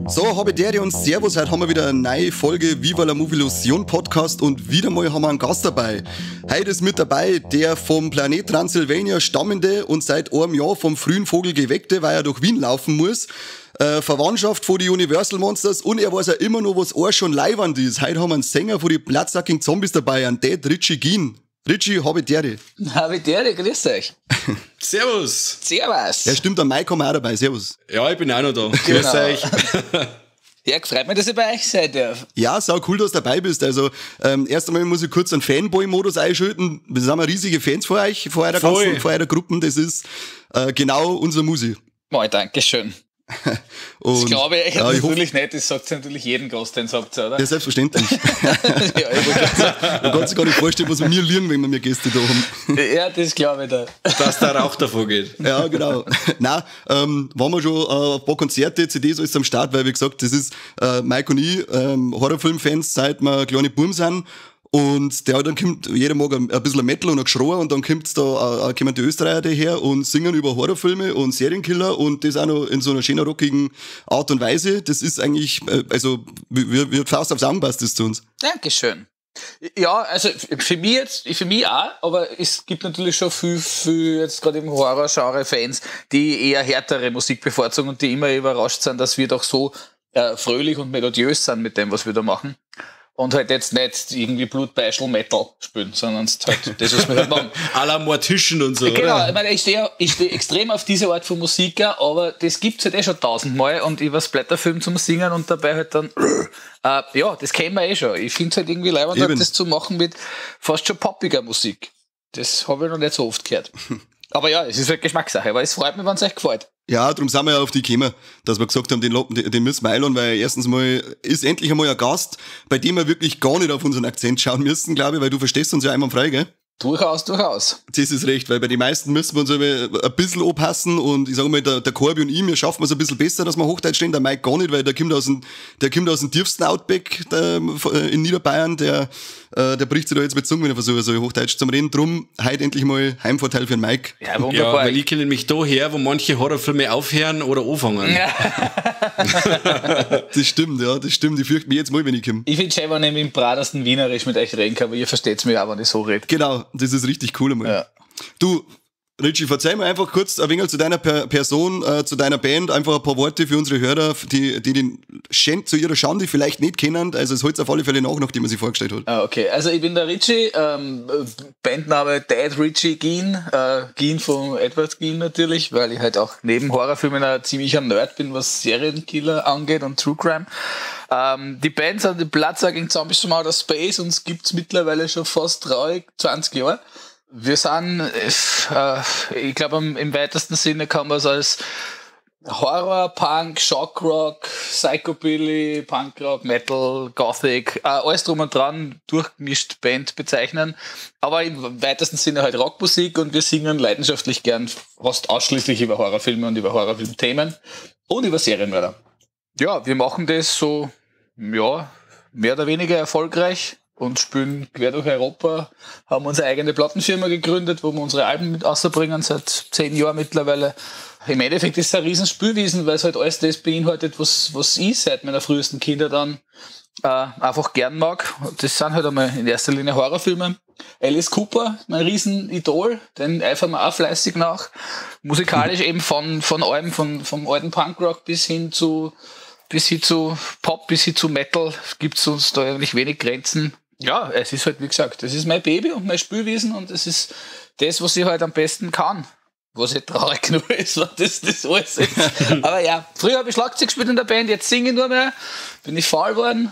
So, Habedere und Servus, heute haben wir wieder eine neue Folge Viva la Movilusion Podcast und wieder mal haben wir einen Gast dabei. Heute ist mit dabei der vom Planet Transylvania stammende und seit einem Jahr vom frühen Vogel geweckte, weil er durch Wien laufen muss. Verwandtschaft von die Universal Monsters und er weiß ja immer noch, was auch schon leiwand ist. Heute haben wir einen Sänger von die Bloodsucking Zombies dabei, einen Dad Richie Geen. Richie, Habedere. Habedere, grüß euch. Servus. Servus. Ja, stimmt, der Mike haben wir auch dabei. Servus. Ja, ich bin auch noch da. Grüß euch. Ja, freut mich, dass ich bei euch sein darf. Ja, sau cool, dass du dabei bist. Also, erst einmal muss ich kurz einen Fanboy-Modus einschalten. Wir sind riesige Fans von euch, von eurer ganzen, von eurer Gruppen. Das ist genau unser Musi. Moin, danke schön. Und, das glaube ich ja, natürlich nicht, das sagt natürlich jeden Gast, den habt ihr, oder? Ja, selbstverständlich. Ja, du kannst dir gar nicht vorstellen, was wir mir liegen, wenn wir mir Gäste da haben. Ja, das glaube ich da. Dass der Rauch davor geht. Ja, genau. Nein, waren wir schon ein paar Konzerte, CDs, alles am Start, weil, wie gesagt, das ist Mike und ich, Horrorfilm-Fans, seit wir kleine Buben sind. Und der dann kommt, jeder mag ein bisschen Metal und ein Geschrei und dann kommen die Österreicher daher und singen über Horrorfilme und Serienkiller und das auch noch in so einer schönen, rockigen Art und Weise. Das ist eigentlich, also, wie Faust aufs Augen passt das zu uns. Dankeschön. Ja, also für mich auch, aber es gibt natürlich schon viel jetzt gerade im Horror-Genre Fans, die eher härtere Musik bevorzugen und die immer überrascht sind, dass wir doch so fröhlich und melodiös sind mit dem, was wir da machen. Und halt jetzt nicht irgendwie Blutbeischel Metal spielen, sondern halt das, was wir halt machen. À la Mortischen und so. Genau, oder? ich meine, ich stehe extrem auf diese Art von Musik, aber das gibt's halt schon 1000-mal und ich was Blätterfilm zum Singen und dabei halt dann, ja, das kennen wir eh schon. Ich finde es halt irgendwie leibend, das zu machen mit fast schon poppiger Musik. Das habe ich noch nicht so oft gehört. Aber ja, es ist halt Geschmackssache, aber es freut mich, wenn es euch gefällt. Ja, darum sind wir ja auf die gekommen, dass wir gesagt haben, den müssen wir einladen, weil erstens mal ist endlich einmal ein Gast, bei dem wir wirklich gar nicht auf unseren Akzent schauen müssen, glaube ich, weil du verstehst uns ja einwandfrei, gell? Durchaus. Das ist recht, weil bei den meisten müssen wir uns ein bisschen anpassen und ich sage mal, der Corby und ich, wir schaffen es ein bisschen besser, dass wir Hochdeutsch stehen, der Mike gar nicht, weil der kommt aus dem tiefsten Outback in Niederbayern, der bricht sich da jetzt mit Zunge, wenn er versucht, so Hochdeutsch zu reden. Drum, heute endlich mal Heimvorteil für den Mike. Ja, wunderbar. Ja, weil ich kenne mich da her, wo manche Horrorfilme aufhören oder anfangen. Ja. Das stimmt, ja, das stimmt. Ich fürchte mich jetzt mal, wenn ich komme. Ich finde es schön, wenn ich im bradesten Wienerisch mit euch reden kann, aber ihr versteht mich auch, wenn ich so rede. Genau, das ist richtig cool einmal. Ja. Du, Richie, verzeih mir einfach kurz ein wenig zu deiner Person, zu deiner Band, einfach ein paar Worte für unsere Hörer, die den Schand zu ihrer Schande vielleicht nicht kennen. Also es holt auf alle Fälle nach, nachdem man sich vorgestellt hat. Okay, also ich bin der Richie, Bandname Dad Richie Geen, Geen von Edward Geen natürlich, weil ich halt auch neben Horrorfilmen ein ziemlicher Nerd bin, was Serienkiller angeht und True Crime. Die Band sind die Bloodsucking Zombies from Outer Space und es gibt's mittlerweile schon fast traurig 20 Jahre. Wir sind, ich glaube, im weitesten Sinne kann man es als Horror, Punk, Shockrock, Psychobilly, Punkrock, Metal, Gothic, alles drum und dran durchgemischt Band bezeichnen. Aber im weitesten Sinne halt Rockmusik und wir singen leidenschaftlich gern fast ausschließlich über Horrorfilme und über Horrorfilmthemen und über Serienmörder. Ja, wir machen das so, ja, mehr oder weniger erfolgreich. Und spielen quer durch Europa, haben unsere eigene Plattenfirma gegründet, wo wir unsere Alben mit rausbringen, seit 10 Jahren mittlerweile. Im Endeffekt ist es ein riesen Spielwiesen, weil es halt alles das beinhaltet, was ich seit meiner frühesten Kinder dann einfach gern mag. Das sind halt einmal in erster Linie Horrorfilme. Alice Cooper, mein Riesenidol, den eifern wir auch fleißig nach. Musikalisch eben von allem, vom alten Punkrock bis hin zu Pop, bis hin zu Metal, gibt es uns da eigentlich wenig Grenzen. Ja, es ist halt, wie gesagt, das ist mein Baby und mein Spielwiesen und es ist das, was ich halt am besten kann. Was nicht traurig genug ist, weil das alles ist. Aber ja, früher habe ich Schlagzeug gespielt in der Band, jetzt singe ich nur mehr, bin ich faul geworden.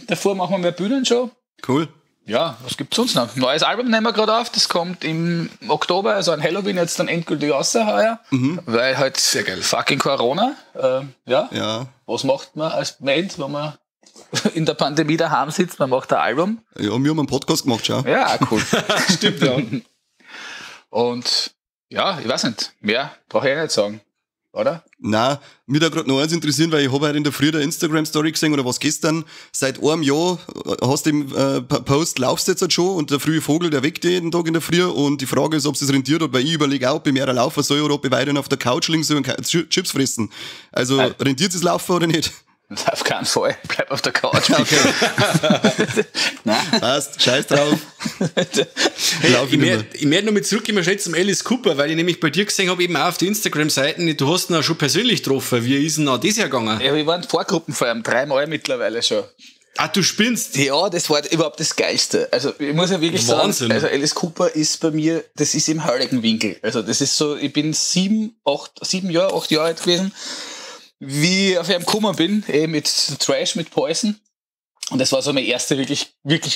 Davor machen wir mehr Bühnenshow. Cool. Ja, was gibt's sonst noch? Neues Album nehmen wir gerade auf, das kommt im Oktober, also an Halloween jetzt dann endgültig raus heuer, weil halt sehr geil. Fucking Corona, Ja. Was macht man als Band, wenn man in der Pandemie daheim sitzt, man macht ein Album? Ja, wir haben einen Podcast gemacht, schau. Ja, cool. Stimmt, ja. Und Ja, ich weiß nicht. Mehr brauche ich nicht sagen. Oder? Nein, mich da gerade noch eins interessieren, weil ich habe halt in der Früh der Instagram-Story gesehen, oder was gestern, seit einem Jahr hast du im Post, laufst du jetzt halt schon und der frühe Vogel, der weckt jeden Tag in der Früh und die Frage ist, ob es rentiert hat, weil ich überlege auch, ob ich mehr laufen soll oder ob ich weiterhin auf der Couch liegen soll und Chips fressen. Also rentiert es Laufen oder nicht? Auf keinen Fall. Bleib auf der Couch. Okay. Nein. Passt, scheiß drauf. Ich werde noch mal zurückgehen zum Alice Cooper, weil ich nämlich bei dir gesehen habe, eben auch auf die Instagram-Seiten, du hast ihn auch schon persönlich getroffen. Wie ist denn auch das hergegangen? Ja, wir waren Vorgruppen vor ihm, 3-mal mittlerweile schon. Ah, du spinnst? Ja, das war überhaupt das Geilste. Also ich muss ja wirklich Wahnsinn. sagen, also Alice Cooper ist bei mir, das ist im Heiligenwinkel. Also das ist so, ich bin 8 Jahre alt gewesen, wie ich auf ihm gekommen bin, mit Trash, mit Poison. Und das war so meine erste wirklich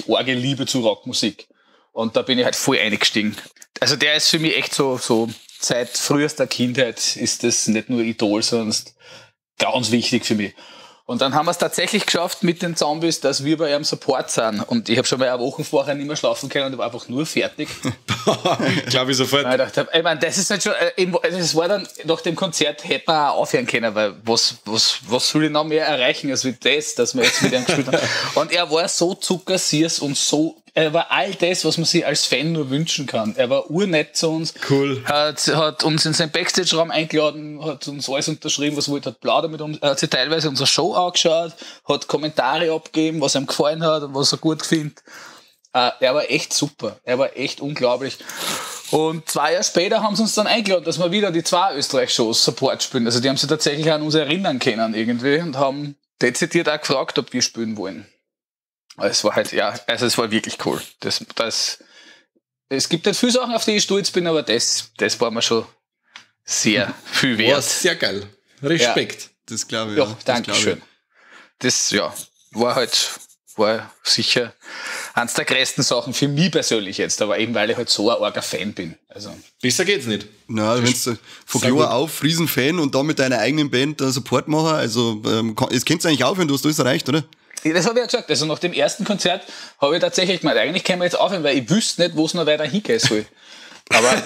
arge Liebe zu Rockmusik. Und da bin ich halt voll eingestiegen. Also der ist für mich echt so seit frühester Kindheit ist das nicht nur Idol, sondern ganz wichtig für mich. Und dann haben wir es tatsächlich geschafft mit den Zombies, dass wir bei einem Support sind. Und ich habe schon mal eine Woche vorher nicht mehr schlafen können und ich war einfach nur fertig. Glaube ich sofort. Ich meine, das ist halt schon, das war dann, nach dem Konzert hätte man auch aufhören können, weil was soll ich noch mehr erreichen als wie das, dass wir jetzt mit ihm gespielt haben. Und er war so zuckersüß und er war all das, was man sich als Fan nur wünschen kann. Er war urnett zu uns. Cool. Hat uns in seinen Backstage-Raum eingeladen, hat uns alles unterschrieben, was wollte, hat plaudert mit uns, hat sich teilweise unsere Show angeschaut, hat Kommentare abgegeben, was ihm gefallen hat und was er gut findet. Er war echt super. Er war echt unglaublich. Und 2 Jahre später haben sie uns dann eingeladen, dass wir wieder die 2 Österreich-Shows Support spielen. Also die haben sich tatsächlich an uns erinnern können irgendwie und haben dezidiert auch gefragt, ob wir spielen wollen. Es war halt, es war wirklich cool. Es gibt halt viele Sachen, auf die ich stolz bin, aber das war mir schon sehr viel wert. War sehr geil. Respekt. Ja, das glaube ich. Ja, danke schön. Das, war sicher eines der größten Sachen für mich persönlich jetzt, aber eben, weil ich halt so ein arger Fan bin. Also. Besser geht's nicht. Na, wenn du von klar auf Riesenfan und dann mit deiner eigenen Band Support machen, also es kannst du eigentlich aufhören, du hast alles erreicht, oder? Das habe ich ja gesagt. Also nach dem ersten Konzert habe ich tatsächlich gemeint, eigentlich können wir jetzt aufhören, weil ich wüsste nicht, wo es noch weiter hingehen soll. Aber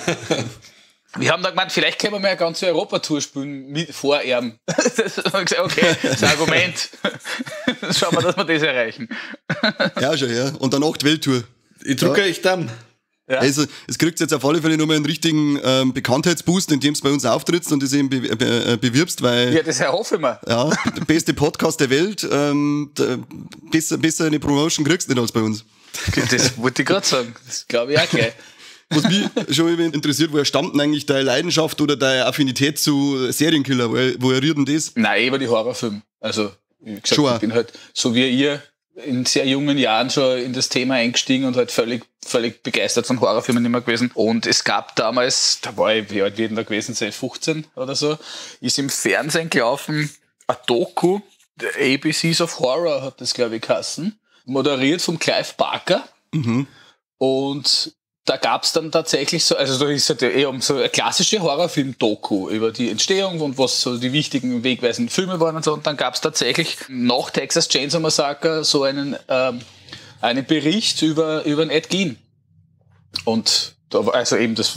wir haben dann gemeint, vielleicht können wir mal eine ganze Europatour spielen vor ihm. Das haben wir gesagt, okay, das ist ein Argument. Schauen wir, dass wir das erreichen. Ja, schon, ja. Und dann 8 Welttour. Ich drücke euch dann. Ja. Also, es kriegt jetzt auf alle Fälle nochmal einen richtigen Bekanntheitsboost, indem du bei uns auftrittst und das eben bewirbst, weil. Ja, das erhoffe ich mir. Ja, der beste Podcast der Welt, besser eine Promotion kriegst du nicht als bei uns. Das wollte ich gerade sagen. Das glaube ich auch gleich. Was mich schon immer interessiert, woher stammt denn eigentlich deine Leidenschaft oder deine Affinität zu Serienkiller? Woher rührt denn das? Nein, über die Horrorfilme. Also, wie gesagt, Schon. Ich bin halt, so wie ihr, in sehr jungen Jahren schon in das Thema eingestiegen und halt völlig begeistert von Horrorfilmen immer gewesen. Und es gab damals, da war ich, wie alt wird denn da gewesen sein, 15 oder so, ist im Fernsehen gelaufen, ein Doku, ABCs of Horror hat das, glaube ich, geheißen, moderiert von Clive Barker. Mhm. Und da gab's dann tatsächlich so, also da ist halt um so eine klassische Horrorfilm-Doku über die Entstehung und was so die wichtigen wegweisenden Filme waren und so. Und dann gab's tatsächlich nach Texas Chainsaw Massacre so einen Bericht über den Ed Gein. Und da, also eben das,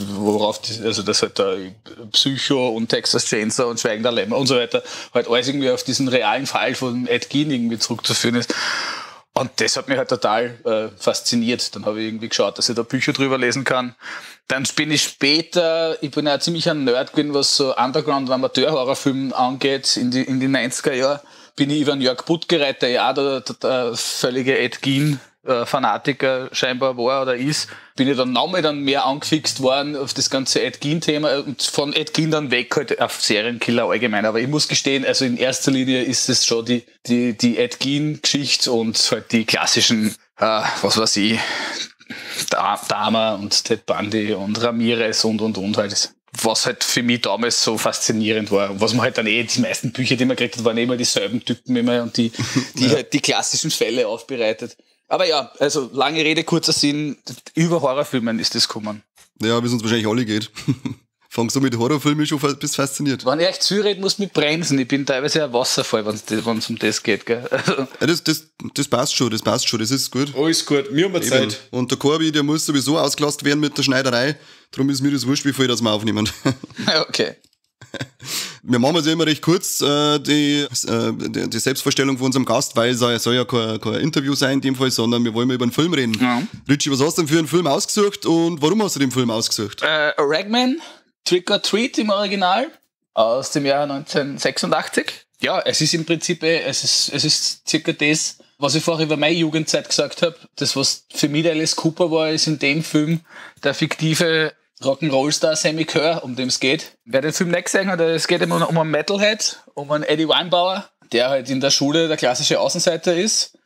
das halt da Psycho und Texas Chainsaw und Schweigen der Lämmer und so weiter, halt alles irgendwie auf diesen realen Fall von Ed Gein irgendwie zurückzuführen ist. Und das hat mich halt total fasziniert. Dann habe ich irgendwie geschaut, dass ich da Bücher drüber lesen kann. Dann bin ich später, ich bin ja ziemlich ein Nerd gewesen, was so Underground- und Amateur-Horrorfilme angeht, in die 90er Jahre, bin ich über den Jörg Buttgereit, der ja der völlige Ed Gein Fanatiker scheinbar war oder ist, bin ich dann nochmal mehr angefixt worden auf das ganze Ed Gein-Thema und von Ed Gein dann weg halt auf Serienkiller allgemein. Aber ich muss gestehen, also in erster Linie ist es schon die Ed Gein-Geschichte und halt die klassischen, was weiß ich, Dahmer und Ted Bundy und Ramirez und halt. Was halt für mich damals so faszinierend war. Und was man halt dann die meisten Bücher, die man gekriegt hat, waren immer dieselben Typen immer und die halt die klassischen Fälle aufbereitet. Aber ja, also lange Rede, kurzer Sinn, über Horrorfilmen ist das gekommen. Ja, wie es uns wahrscheinlich alle geht. Fangst du mit Horrorfilmen schon bist fasziniert. Wenn ich echt zurede, muss ich mich bremsen. Ich bin teilweise ein Wasserfall, wenn es um das geht. Gell? Ja, das passt schon, das ist gut. Alles gut, wir haben Zeit. Und der Corby, der muss sowieso ausgelassen werden mit der Schneiderei. Darum ist mir das wurscht, wie viel das wir aufnehmen. Okay. Wir machen es ja immer recht kurz, die Selbstvorstellung von unserem Gast, weil es soll ja kein Interview sein in dem Fall, sondern wir wollen mal über einen Film reden. Ja. Richie, was hast du denn für einen Film ausgesucht und warum hast du den Film ausgesucht? Ragman, Trick or Treat im Original, aus dem Jahr 1986. Ja, es ist im Prinzip, es ist circa das, was ich vorher über meine Jugendzeit gesagt habe. Das, was für mich der Alice Cooper war, ist in dem Film der fiktive Rock'n'Roll-Star Sammy Kerr, um den es geht. Wer den Film nicht gesehen hat, es geht um einen Metalhead, um einen Eddie Weinbauer, der halt in der Schule der klassische Außenseiter ist.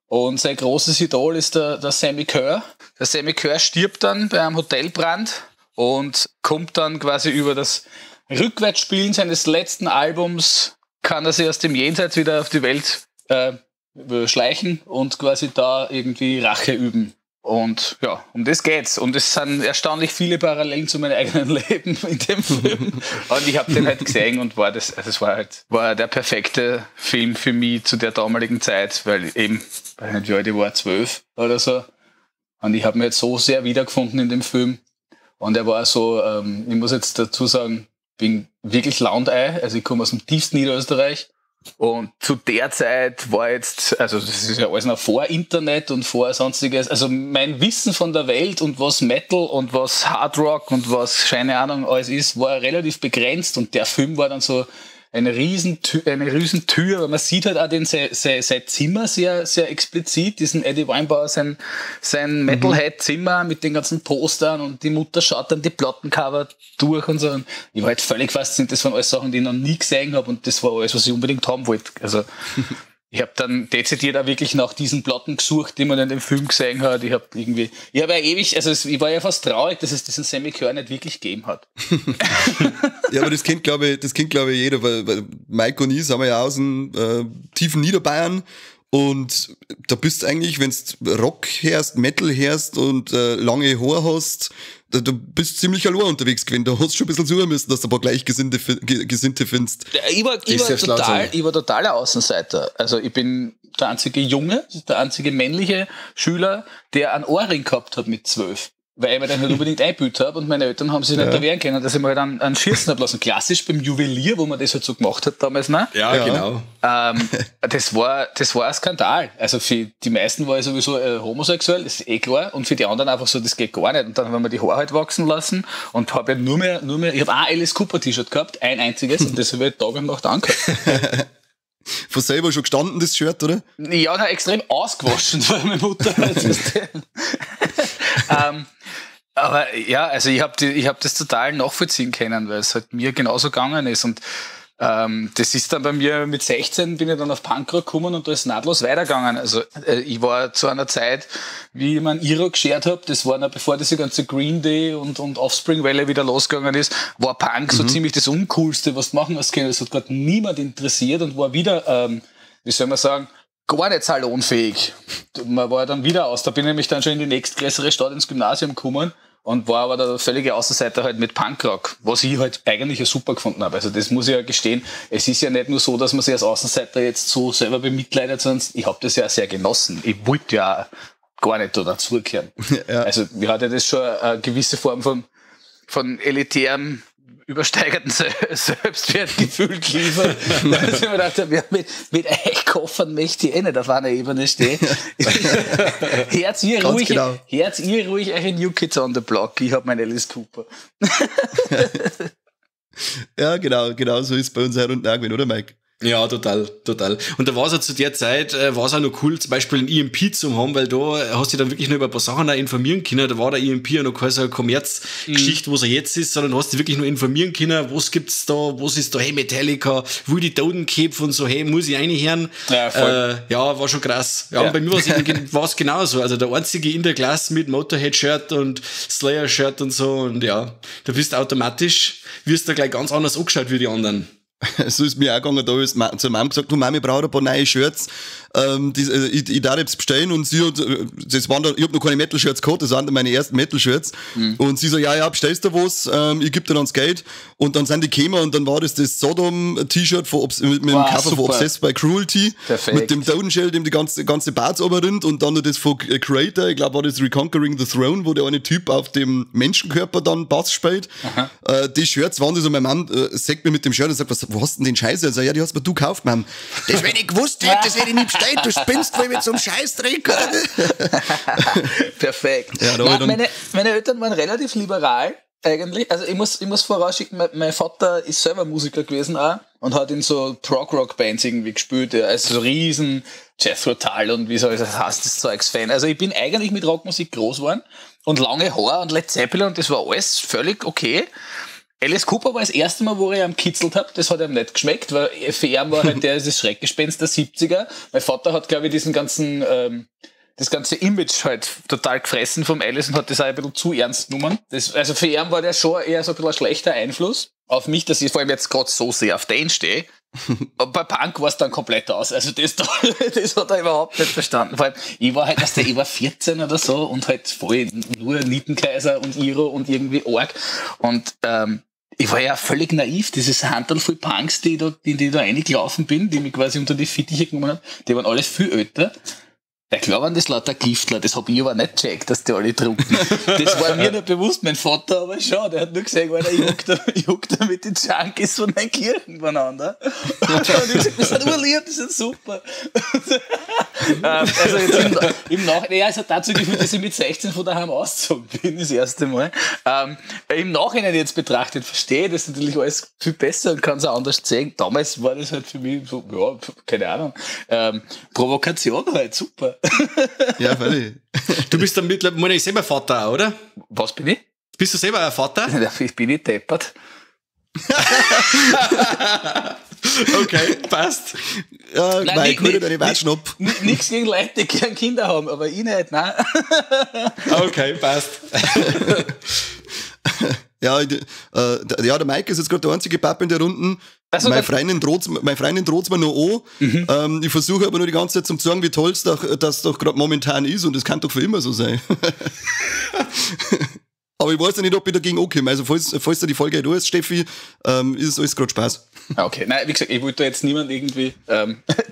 Und sein großes Idol ist der Sammy Kerr. Der Sammy Kerr stirbt dann bei einem Hotelbrand und kommt dann quasi über das Rückwärtsspielen seines letzten Albums, kann er sich aus dem Jenseits wieder auf die Welt schleichen und quasi da irgendwie Rache üben. Und ja, um das geht's. Und es sind erstaunlich viele Parallelen zu meinem eigenen Leben in dem Film. Und ich habe den halt gesehen und war der perfekte Film für mich zu der damaligen Zeit, weil eben, ich war 12 oder so. Und ich habe mich jetzt so sehr wiedergefunden in dem Film. Und er war so, ich muss jetzt dazu sagen, bin wirklich Landei, also ich komme aus dem tiefsten Niederösterreich. Und zu der Zeit war jetzt, also das ist ja alles noch vor Internet und vor sonstiges, also mein Wissen von der Welt und was Metal und was Hard Rock und was, keine Ahnung, alles ist, war relativ begrenzt und der Film war dann so eine riesen Tür, weil man sieht halt auch sein Zimmer sehr, sehr explizit, diesen Eddie Weinbauer, sein Metalhead-Zimmer mit den ganzen Postern und die Mutter schaut dann die Plattencover durch und so. Und ich war halt völlig fasziniert, das waren alles Sachen, die ich noch nie gesehen habe und das war alles, was ich unbedingt haben wollte. Also ich habe dann dezidiert auch wirklich nach diesen Platten gesucht, die man in dem Film gesehen hat. Ich habe ja ewig, also ich war ja fast traurig, dass es diesen Sammy Kerr nicht wirklich gegeben hat. Ja, aber das kennt, glaube ich, jeder, weil Mike und ich sind ja aus dem tiefen Niederbayern und da bist du eigentlich, wenn du Rock hörst, Metal hörst und lange Haare hast, du bist ziemlich allein unterwegs gewesen. Da hast du schon ein bisschen suchen müssen, dass du ein paar Gleichgesinnte findest. Ich war totaler Außenseiter. Also ich bin der einzige Junge, der einzige männliche Schüler, der einen Ohrring gehabt hat mit 12. Weil ich mir den halt unbedingt eingebildet habe und meine Eltern haben sich nicht erwehren können, dass ich mir halt einen Schießen habe lassen. Klassisch beim Juwelier, wo man das halt so gemacht hat damals, ne? Ja, genau. Das war ein Skandal. Also für die meisten war ich sowieso homosexuell, das ist eh klar. Und für die anderen einfach so, das geht gar nicht. Und dann haben wir die Haare halt wachsen lassen und habe halt nur mehr, ich habe ein Alice Cooper T-Shirt gehabt, ein einziges, und das habe ich Tag und Nacht angehört. Von selber schon gestanden, das Shirt, oder? Ja, na, extrem ausgewaschen, weil meine Mutter aber ja, also ich hab das total nachvollziehen können, weil es halt mir genauso gegangen ist und das ist dann bei mir mit 16 bin ich dann auf Punkrock gekommen und da ist nahtlos weitergegangen. Also ich war zu einer Zeit, wie ich meinen Iro geschert habe, das war noch bevor diese ganze Green Day und Offspring-Welle wieder losgegangen ist, war Punk so ziemlich das Uncoolste, was du machen hast können. Das hat gerade niemand interessiert und war wieder, wie soll man sagen, gar nicht salonfähig. Man war dann wieder aus. Da bin ich nämlich dann schon in die nächstgrößere Stadt ins Gymnasium gekommen und war aber der völlige Außenseiter halt mit Punkrock, was ich halt eigentlich ja super gefunden habe. Also das muss ich ja gestehen. Es ist ja nicht nur so, dass man sich als Außenseiter jetzt so selber bemitleidet, sondern ich habe das ja sehr genossen. Ich wollte ja gar nicht da dazugehören. Ja. Also mir hat ja das schon eine gewisse Form von elitärem übersteigerten Selbstwertgefühl geliefert. Da ich mir gedacht, mit Eichkoffern möchte ich eh nicht auf einer Ebene stehen. Herz ihr ruhig euch New Kids on the Block. Ich hab meinen Alice Cooper. Ja, genau so ist bei uns her und nach, oder Mike? Ja, total. Und da war es ja zu der Zeit, war es auch noch cool, zum Beispiel ein EMP zu haben, weil da hast du dich dann wirklich noch über ein paar Sachen auch informieren können. Da war der EMP ja noch keine so eine Kommerzgeschichte, was er jetzt ist, sondern hast dich wirklich nur informieren können, was gibt's da, was ist da, hey, Metallica, wo die Totenköpfe und so, hey, muss ich reinhören. Ja, voll. Ja, war schon krass. Ja, und bei mir war es genauso. Also der einzige in der Klasse mit Motorhead-Shirt und Slayer-Shirt und so, und ja, da bist du automatisch, wirst du gleich ganz anders angeschaut wie die anderen. So ist mir auch gegangen, da ist zu Mom gesagt, du Mami, ich brauche ein paar neue Shirts. ich darf jetzt bestellen und sie hat, das waren dann, ich hab noch keine Metal-Shirts gehabt, das waren dann meine ersten Metal-Shirts und sie so, ja, bestellst du was, ich geb dir dann das Geld und dann sind die gekommen und dann war das Sodom-T-Shirt mit dem Cover von Obsessed by Cruelty. Perfekt. Mit dem Totenshell, dem die ganze Bart runterrinnt und dann noch das von Creator, ich glaube war das Reconquering the Throne, wo der eine Typ auf dem Menschenkörper dann Bass spielt. Die Shirts waren das und mein Mann sagt mir mit dem Shirt und sagt, wo hast du denn den Scheiß? Also, ja, die hast mir du gekauft, Mann. Das, wenn ich gewusst hätte, das hätte ich nicht bestellt, du spinnst voll mit so einem Scheißdreck. Perfekt. Ja, meine Eltern waren relativ liberal. Eigentlich, also ich muss vorausschicken, mein Vater ist selber Musiker gewesen auch und hat in so Prog-Rock-Bands irgendwie gespielt, also so riesen Jethro Tull und wie soll ich das heißt, das Zeugs-Fan. Also ich bin eigentlich mit Rockmusik groß geworden und lange Haare und Led Zeppelin und das war alles völlig okay. Alice Cooper war das erste Mal, wo ich ihn kitzelt habe, das hat ihm nicht geschmeckt, weil für ihn war halt das Schreckgespenst der 70er. Mein Vater hat, glaube ich, diesen ganzen das ganze Image halt total gefressen vom Alice und hat das auch ein bisschen zu ernst genommen. Also für ihn war der schon eher so ein bisschen ein schlechter Einfluss auf mich, dass ich vor allem jetzt gerade so sehr auf den stehe. Bei Punk war es dann komplett aus. Also das hat er überhaupt nicht verstanden. Vor allem, ich war 14 oder so und halt voll nur Nietenkaiser und Iro und irgendwie Org. Und ich war ja völlig naiv. Dieses Handel voll Punks, die da reingelaufen bin, die mich quasi unter die Fittiche genommen haben, die waren alle viel älter. Ja, klar waren das lauter Giftler, das hab ich aber nicht gecheckt, dass die alle drucken. Das war mir nicht bewusst, mein Vater aber schon, der hat nur gesagt, Alter, ich huck da mit den Junkies von den Kirchen voneinander. Und ich hab gesagt, die sind urlieb, die sind super. Also jetzt im Nachhinein, ja, es hat dazu geführt, dass ich mit 16 von daheim ausgezogen bin, das erste Mal. Im Nachhinein jetzt betrachtet, verstehe ich das natürlich alles viel besser und kann es auch anders sehen. Damals war das halt für mich so, ja, keine Ahnung, Provokation halt, super. Ja, völlig. Du bist dann mittlerweile selber Vater, oder? Was bin ich? Bist du selber ein Vater? Ich bin nicht deppert. Okay, passt. Ja, nein, ich würde deine Watschnopp. Nichts gegen Leute, die gern Kinder haben, aber ich nicht, nein. Okay, passt. Ja, der Mike ist jetzt gerade der einzige Papa in der Runden. Also meine Freundin droht's mir noch an. Ich versuche aber nur die ganze Zeit zu sagen, wie toll das doch gerade momentan ist und das kann doch für immer so sein. Aber ich weiß ja nicht, ob ich dagegen ankomme. Also falls da die Folge da ist, Steffi, ist es alles gerade Spaß. Okay, nein, wie gesagt, ich wollte da jetzt niemand irgendwie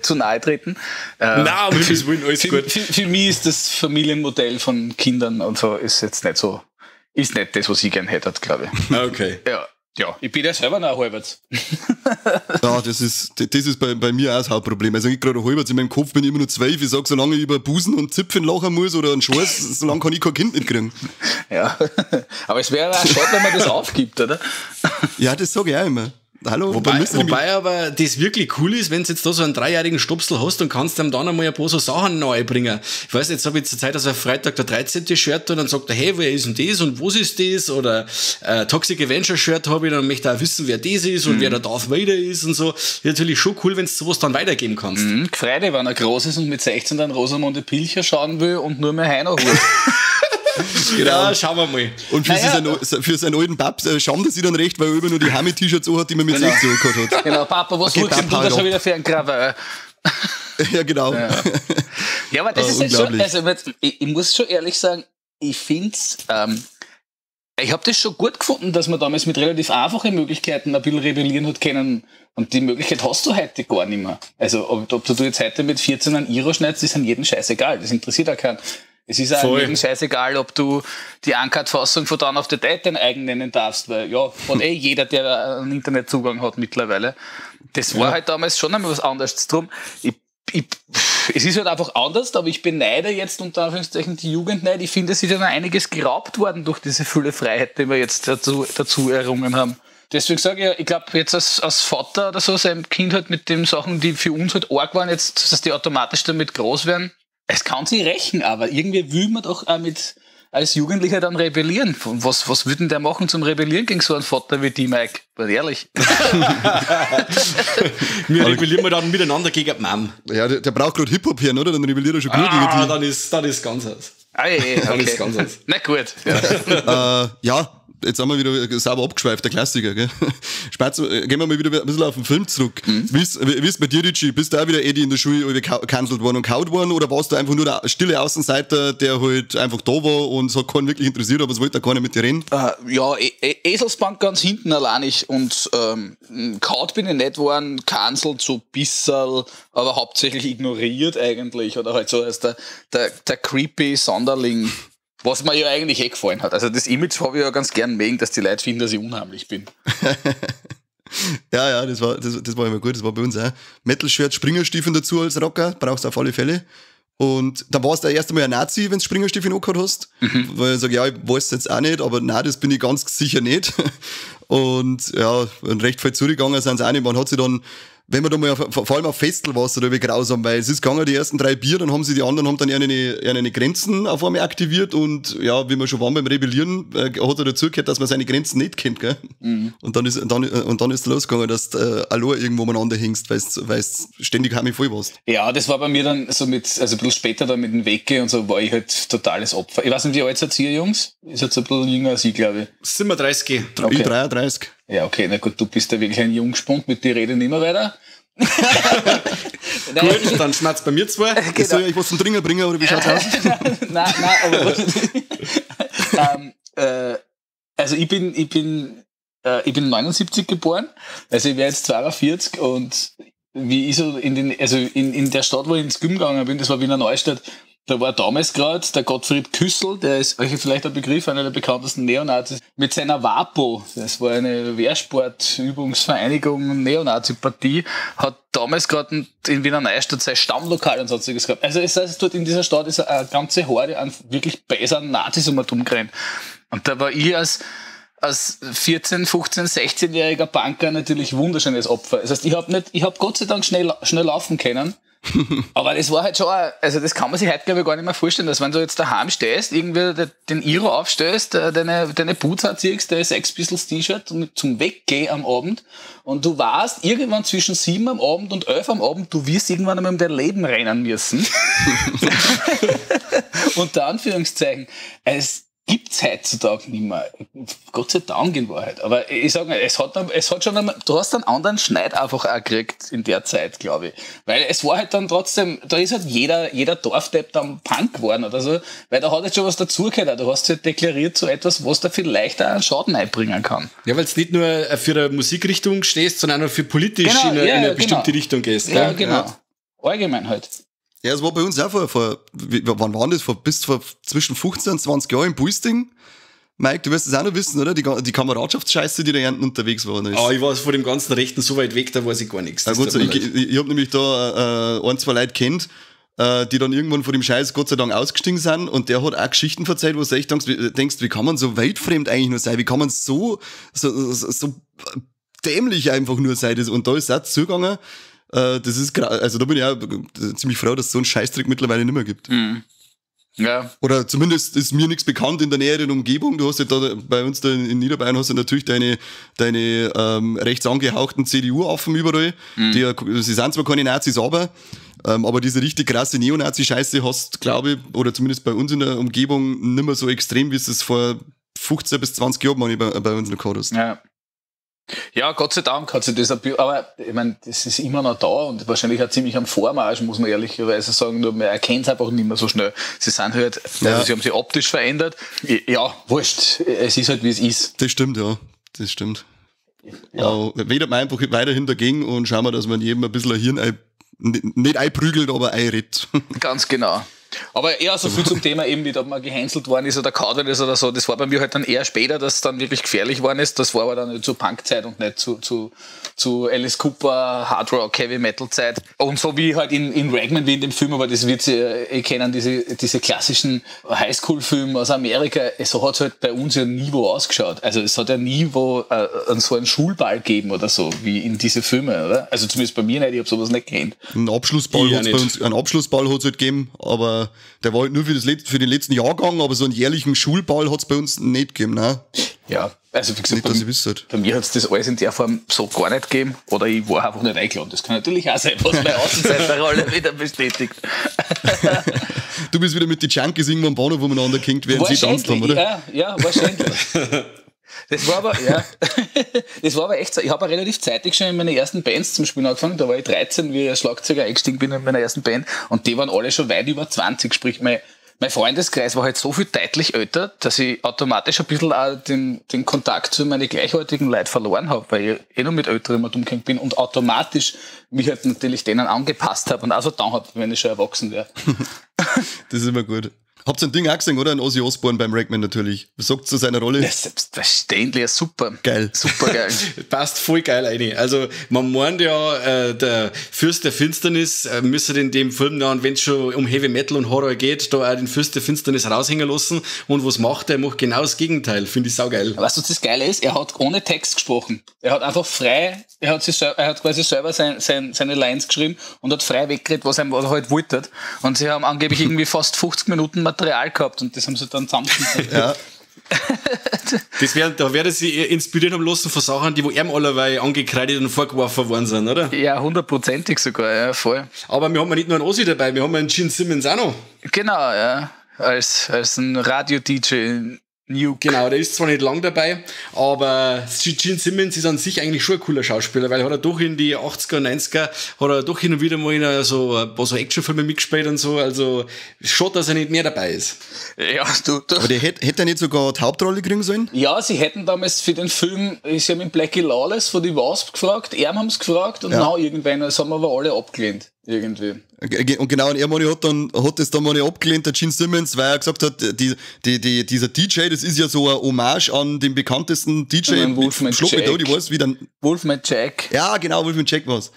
zu nahe treten. Nein, aber das wollen alles gut. Für mich ist das Familienmodell von Kindern und so ist jetzt nicht so, ist nicht das, was ich gern hätte, glaube ich. Okay. Ja, ich bin ja selber noch halbwegs. Ja, das ist bei mir auch das Hauptproblem. Also ich gerade halbwegs, in meinem Kopf bin ich immer nur 12. Ich sag, solange ich über Busen und Zipfen lachen muss oder einen Schweiß, solange kann ich kein Kind nicht kriegen. Ja, aber es wäre auch schade, wenn man das aufgibt, oder? Ja, das sage ich auch immer. Hallo, wobei aber das wirklich cool ist, wenn du jetzt da so einen 3-jährigen Stopsel hast und kannst ihm dann einmal ein paar so Sachen neu bringen. Ich weiß, jetzt habe ich zur Zeit, also Freitag der 13. Shirt und dann sagt er, hey, wer ist denn das und was ist das? Oder Toxic Avenger Shirt habe ich, dann möchte ich auch wissen, wer das ist und wer der Darth Vader ist und so. Ist natürlich schon cool, wenn du sowas dann weitergeben kannst. Freude, wenn er groß ist und mit 16 dann Rosamunde Pilcher schauen will und nur mehr Heiner holt. Genau. Ja, schauen wir mal. Und für seinen alten Pap schauen sie dann recht, weil er immer nur die Hami-T-Shirts hat, die man mit 16 gehabt hat. Genau, Papa, was holst du da schon wieder für ein Krawall? Ja, genau. Ja, aber das ist jetzt schon, also ich muss schon ehrlich sagen, ich find's, ich habe das schon gut gefunden, dass man damals mit relativ einfachen Möglichkeiten ein bisschen rebellieren hat können. Und die Möglichkeit hast du heute gar nicht mehr. Also, ob du jetzt heute mit 14 einen Iro schneidest, ist an jedem scheißegal. Das interessiert auch keinen. Es ist auch jedem scheißegal, ob du die Uncut-Fassung von Dawn of the Dead dein eigen nennen darfst, weil ja, von jeder, der einen Internetzugang hat mittlerweile. Das war halt damals schon einmal was anderes. Drum, es ist halt einfach anders, aber ich beneide jetzt unter Anführungszeichen die Jugend nicht. Ich finde, es ist ja noch einiges geraubt worden durch diese viele Freiheit, die wir jetzt dazu errungen haben. Deswegen sage ich ja, ich glaube jetzt als Vater oder so, sein Kind halt mit den Sachen, die für uns halt arg waren, jetzt, dass die automatisch damit groß werden. Es kann sich rächen, aber irgendwie will man doch auch als Jugendlicher dann rebellieren. Was würde denn der machen zum Rebellieren gegen so einen Vater wie die, Mike? Mal ehrlich. Wir rebellieren dann miteinander gegen die Mom. Ja, der braucht gerade Hip-Hop hören, oder? Dann rebelliert er schon gut gegen die. Dann ist ganz aus. Okay. Dann ist ganz aus. Na gut. Ja, jetzt haben wir wieder sauber abgeschweift, der Klassiker, gell? Gehen wir mal wieder ein bisschen auf den Film zurück. Wie ist bei dir, Richie? Bist du auch wieder Eddie in der Schule gecancelt worden und gehaut worden, oder warst du einfach nur der stille Außenseiter, der halt einfach da war und es hat keinen wirklich interessiert, aber es wollte auch keiner mit dir reden? Ja, Eselsbank ganz hinten alleinig und gehaut bin ich nicht worden, cancelt so ein bisschen, aber hauptsächlich ignoriert eigentlich, oder halt so als der creepy Sonderling, was mir ja eigentlich gefallen hat. Also das Image habe ich ja ganz gern mögen, dass die Leute finden, dass ich unheimlich bin. Ja, das war immer gut, das war bei uns auch. Metal-Shirt, Springerstiefeln dazu als Rocker, brauchst du auf alle Fälle. Und dann warst du erst einmal ein Nazi, wenn du Springerstiefeln angehört hast. Weil ich sage, ja, ich weiß jetzt auch nicht, aber nein, das bin ich ganz sicher nicht. Und ja, und recht viel zurückgegangen sind sie auch nicht. Man hat sich dann, wenn man da mal vor allem auf Festel war, so wie grausam, weil es ist gegangen, die ersten 3 Bier, dann haben die anderen haben dann ihre Grenzen auf einmal aktiviert, und ja, wie wir schon waren beim Rebellieren, hat er dazu gehört, dass man seine Grenzen nicht kennt, gell? Und dann ist losgegangen, dass du allein irgendwo miteinander hängst, weil du ständig heimlich voll warst. Ja, das war bei mir dann so ein bisschen später dann mit dem Wecke und so, war ich halt totales Opfer. Ich weiß nicht, wie alt seid ihr, Jungs? Ist jetzt ein bisschen jünger als ich, glaube ich. 37. Okay. Ich 33. Ja, okay, na gut, du bist ja wirklich ein Jungspund, mit dir rede ich nicht mehr weiter. Gut, dann schmerzt bei mir zwei. Genau. Soll ich was zum Trinken bringen, oder wie schaut's aus? Nein, aber also ich bin 79 geboren, also ich wäre jetzt 42, und wie ich so in der Stadt, wo ich ins Gym gegangen bin, das war Wiener Neustadt, da war damals gerade der Gottfried Küssel, der ist euch vielleicht ein Begriff, einer der bekanntesten Neonazis, mit seiner WAPO, das war eine Wehrsportübungsvereinigung, Neonazi-Partie, hat damals gerade in Wiener Neustadt sein Stammlokal und sonstiges gehabt. Also es heißt, dort in dieser Stadt ist eine ganze Horde an wirklich bösen Nazis umgerannt. Und da war ich als 14, 15, 16-jähriger Punker natürlich wunderschönes Opfer. Das heißt, ich hab Gott sei Dank schnell laufen können. Aber das war halt schon, also das kann man sich heute, glaube ich, gar nicht mehr vorstellen, dass wenn du jetzt daheim stehst, irgendwie den Iro aufstößt, deine Boots anziehst, dein Sex Pistols T-Shirt zum Weggehen am Abend, und du weißt, irgendwann zwischen 7 am Abend und 11 am Abend, du wirst irgendwann einmal um dein Leben rennen müssen. Unter Anführungszeichen. Es gibt's heutzutage nicht mehr. Gott sei Dank in Wahrheit. Aber ich sage mal, es hat schon einmal, du hast einen anderen Schneid einfach auch gekriegt in der Zeit, glaube ich. Weil es war halt dann trotzdem, da ist halt jeder Dorfdepp dann Punk geworden oder so, weil da hat jetzt schon was dazugehört. Du hast halt deklariert so etwas, was da vielleicht auch einen Schaden einbringen kann. Ja, weil es nicht nur für eine Musikrichtung stehst, sondern auch für politisch in eine bestimmte Richtung gehst. Ja, genau. Ja. Allgemein halt. Ja, es war bei uns auch wann war das? Bis vor zwischen 15 und 20 Jahren im Buisting. Mike, du wirst es auch noch wissen, oder? Die Kameradschaftsscheiße, die da hinten unterwegs war. Ich war vor dem ganzen Rechten so weit weg, da weiß ich gar nichts. Ja, gut, so, ich habe nämlich da 2 Leute kennt, die dann irgendwann vor dem Scheiß Gott sei Dank ausgestiegen sind, und der hat auch Geschichten erzählt, wo du echt denkst, wie kann man so weltfremd eigentlich nur sein? Wie kann man so dämlich einfach nur sein? Und da ist auch zugegangen. Das ist also da bin ich auch ziemlich froh, dass es so einen Scheißdreck mittlerweile nicht mehr gibt. Mhm. Ja. Oder zumindest ist mir nichts bekannt in der näheren Umgebung. Du hast ja da bei uns da in Niederbayern hast du natürlich deine rechts angehauchten CDU-Affen überall. Sie sind zwar keine Nazis, aber diese richtig krasse Neonazi-Scheiße hast, glaube ich, oder zumindest bei uns in der Umgebung nicht mehr so extrem, wie es vor 15 bis 20 Jahren bei uns noch gehabt hast. Ja. Ja, Gott sei Dank hat sich das aber ich meine, das ist immer noch da und wahrscheinlich auch ziemlich am Vormarsch, muss man ehrlicherweise sagen, nur man erkennt es einfach nicht mehr so schnell. Sie sind halt, also sie haben sich optisch verändert. Ja, wurscht, es ist halt wie es ist. Das stimmt, ja, das stimmt. Ja. Wedert man einfach weiterhin dagegen und schauen wir, dass man jedem ein bisschen ein Hirn nicht einprügelt, aber einredet. Ganz genau. Aber eher so viel zum Thema eben, wie da man gehänselt worden ist oder kaut worden ist oder so, das war bei mir halt dann eher später, dass es dann wirklich gefährlich worden ist. Das war aber dann zur Punk-Zeit und nicht zu Alice Cooper, Hard Rock, Heavy Metal Zeit. Und so wie halt in Ragman, wie in dem Film, aber das wird sie kennen, diese klassischen Highschool-Filme aus Amerika, so hat es halt bei uns ja nie wo ausgeschaut. Also es hat ja nie wo so einen Schulball gegeben oder so, wie in diese Filme, oder? Also zumindest bei mir nicht, ich habe sowas nicht gekannt. Einen Abschlussball hat es halt gegeben, aber der war halt nur für den letzten Jahrgang, aber so einen jährlichen Schulball hat es bei uns nicht gegeben, ne? Ja, also wie gesagt, bei mir hat es das alles in der Form so gar nicht gegeben, oder ich war einfach nicht eingeladen. Das kann natürlich auch sein, was meine Außenseiterrolle wieder bestätigt. Du bist wieder mit den Junkies irgendwo am Bahnhof umeinander gehängt, während sie tanzt haben, oder? Ja, wahrscheinlich. Das war aber, ja, das war aber echt so. Ich habe relativ zeitig schon in meine ersten Bands zum Spielen angefangen. Da war ich 13, wie ich als Schlagzeuger eingestiegen bin in meiner ersten Band. Und die waren alle schon weit über 20. Sprich, mein Freundeskreis war halt so viel deutlich älter, dass ich automatisch ein bisschen auch den Kontakt zu meinen gleichaltrigen Leuten verloren habe, weil ich noch mit Älteren umgegangen bin und automatisch mich halt natürlich denen angepasst habe und auch so getan habe, wenn ich schon erwachsen wäre. Das ist immer gut. Habt ihr ein Ding auch gesehen, oder? Ein Ozzy Osbourne beim Ragman natürlich. Was sagt zu seiner Rolle? Ja, selbstverständlich, super. Geil. Super geil. Passt voll geil rein. Also, man meint ja, der Fürst der Finsternis müsste in dem Film dann, wenn es schon um Heavy Metal und Horror geht, da auch den Fürst der Finsternis raushängen lassen. Und was macht er? Er macht genau das Gegenteil. Finde ich saugeil. Weißt du, was das Geile ist? Er hat ohne Text gesprochen. Er hat einfach frei, er hat quasi selber seine Lines geschrieben und hat frei weggeredet, was er halt wollte. Und sie haben angeblich irgendwie fast 50 Minuten Material gehabt und das haben sie dann zusammengeschnitten. Ja. Da werden sie inspiriert haben lassen von Sachen, die wo ihm allerweil angekreidet und vorgeworfen worden sind, oder? Ja, 100%ig sogar, ja, voll. Aber wir haben ja nicht nur einen Ozzy dabei, wir haben einen Gene Simmons auch noch. Genau, ja. Als ein Radio-DJ. Nuke. Genau, der ist zwar nicht lang dabei, aber Gene Simmons ist an sich eigentlich schon ein cooler Schauspieler, weil er hat doch in die 80er, 90er, hat er doch hin und wieder mal in so ein paar so Actionfilme mitgespielt und so, also schon, dass er nicht mehr dabei ist. Ja, du. Aber der hätte er nicht sogar die Hauptrolle kriegen sollen? Ja, sie hätten damals für den Film, sie haben den Blackie Lawless von die Wasp gefragt, haben sie gefragt und dann irgendwann, das haben aber alle abgelehnt. Irgendwie. Und genau, und er hat es dann mal abgelehnt, der Gene Simmons, weil er gesagt hat, dieser DJ, das ist ja so ein Hommage an den bekanntesten DJ. Wolfman Jack. Ich weiß, wie dann. Wolfman Jack. Ja, genau, Wolfman Jack war's.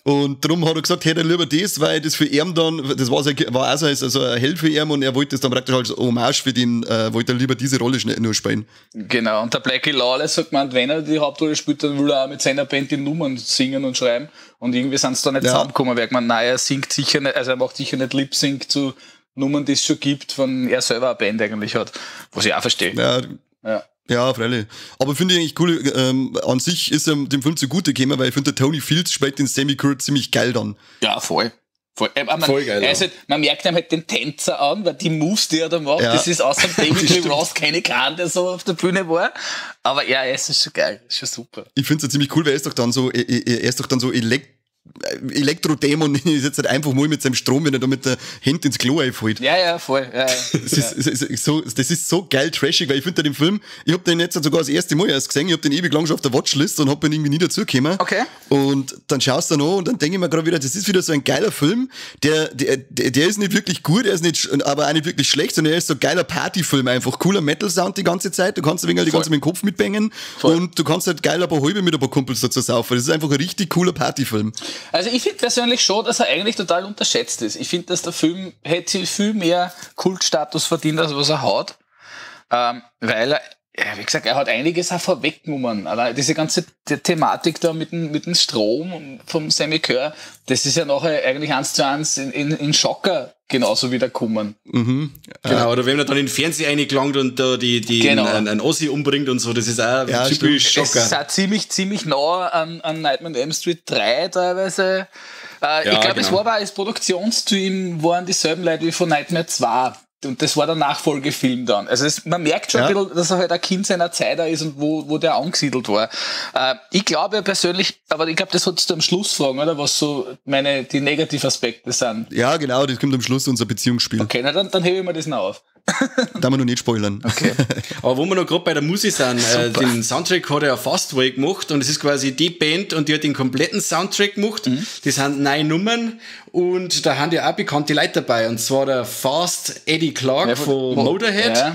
Und darum hat er gesagt, hätte er lieber das, weil das für ihn dann, das war auch so ein Held für ihn und er wollte das dann praktisch als Hommage für den, wollte er lieber diese Rolle nur spielen. Genau, und der Blackie Lawless hat gemeint, wenn er die Hauptrolle spielt, dann will er auch mit seiner Band die Nummern singen und schreiben und irgendwie sind sie da nicht zusammengekommen, weil ich gemeint, nein, er singt sicher nicht, also er macht sicher nicht Lip-Sync zu Nummern, die es schon gibt, wenn er selber eine Band eigentlich hat, was ich auch verstehe. Ja. Ja, freilich. Aber finde ich eigentlich cool, an sich ist er dem Film zugute gekommen, weil ich finde, der Tony Fields spielt den Sammy Kurt ziemlich geil dann. Ja, voll. Voll geil. Halt, man merkt ihm halt den Tänzer an, weil die Moves, die er da macht, das ist außer David Lee Roth keine Kahn, der so auf der Bühne war. Aber ja, es ist schon geil, ist schon super. Ich finde es ja ziemlich cool, weil er ist doch dann so Elektrodämon ist jetzt halt einfach mal mit seinem Strom, wenn er da mit der Hand ins Klo einfällt. Ja, voll. Ja. Das ist so geil trashig, weil ich finde den Film, ich hab den jetzt sogar das erste Mal erst gesehen, ich hab den ewig lang schon auf der Watchlist und hab ihn irgendwie nie dazugekommen. Okay. Und dann schaust du noch und dann denke ich mir gerade wieder, das ist wieder so ein geiler Film, der ist nicht wirklich gut, er ist nicht, aber auch nicht wirklich schlecht, sondern er ist so ein geiler Partyfilm einfach, cooler Metal-Sound die ganze Zeit, du kannst ein wenig die ganze mit dem Kopf mitbängen und du kannst halt geil ein paar halbe mit ein paar Kumpels dazu saufen. Das ist einfach ein richtig cooler Partyfilm. Also ich finde persönlich schon, dass er eigentlich total unterschätzt ist. Ich finde, dass der Film hätte viel mehr Kultstatus verdient, als was er hat. Weil er, wie gesagt, er hat einiges auch vorweggenommen. Aber diese ganze Thematik da mit dem Strom vom Sammy Kerr, das ist ja nachher eigentlich 1:1 in Schocker genauso wieder kommen. Mhm. Genau, oder wenn er dann in den Fernseher reingelangt und da einen Ossi umbringt und so, das ist auch typisch Schocker. Das ist auch ziemlich nah an Nightmare on Elm Street 3 teilweise. Ich glaube, es war aber das Produktionsteam waren dieselben Leute wie von Nightmare 2. Und das war der Nachfolgefilm dann. Also man merkt schon ein bisschen, dass er halt ein Kind seiner Zeit da ist und wo der angesiedelt war. Ich glaube persönlich, aber ich glaube, das solltest du am Schluss fragen, oder? Was so die Negativaspekte sind. Ja, genau, das kommt am Schluss unser Beziehungsspiel. Okay, na dann hebe ich mir das noch auf. Da wir noch nicht spoilern. Okay. Aber wo wir noch gerade bei der Musik sind, den Soundtrack hat er Fastway gemacht und es ist quasi die Band und die hat den kompletten Soundtrack gemacht. Mhm. Das sind 9 Nummern und da haben ja auch bekannte Leute dabei und zwar der Fast Eddie Clark von Motorhead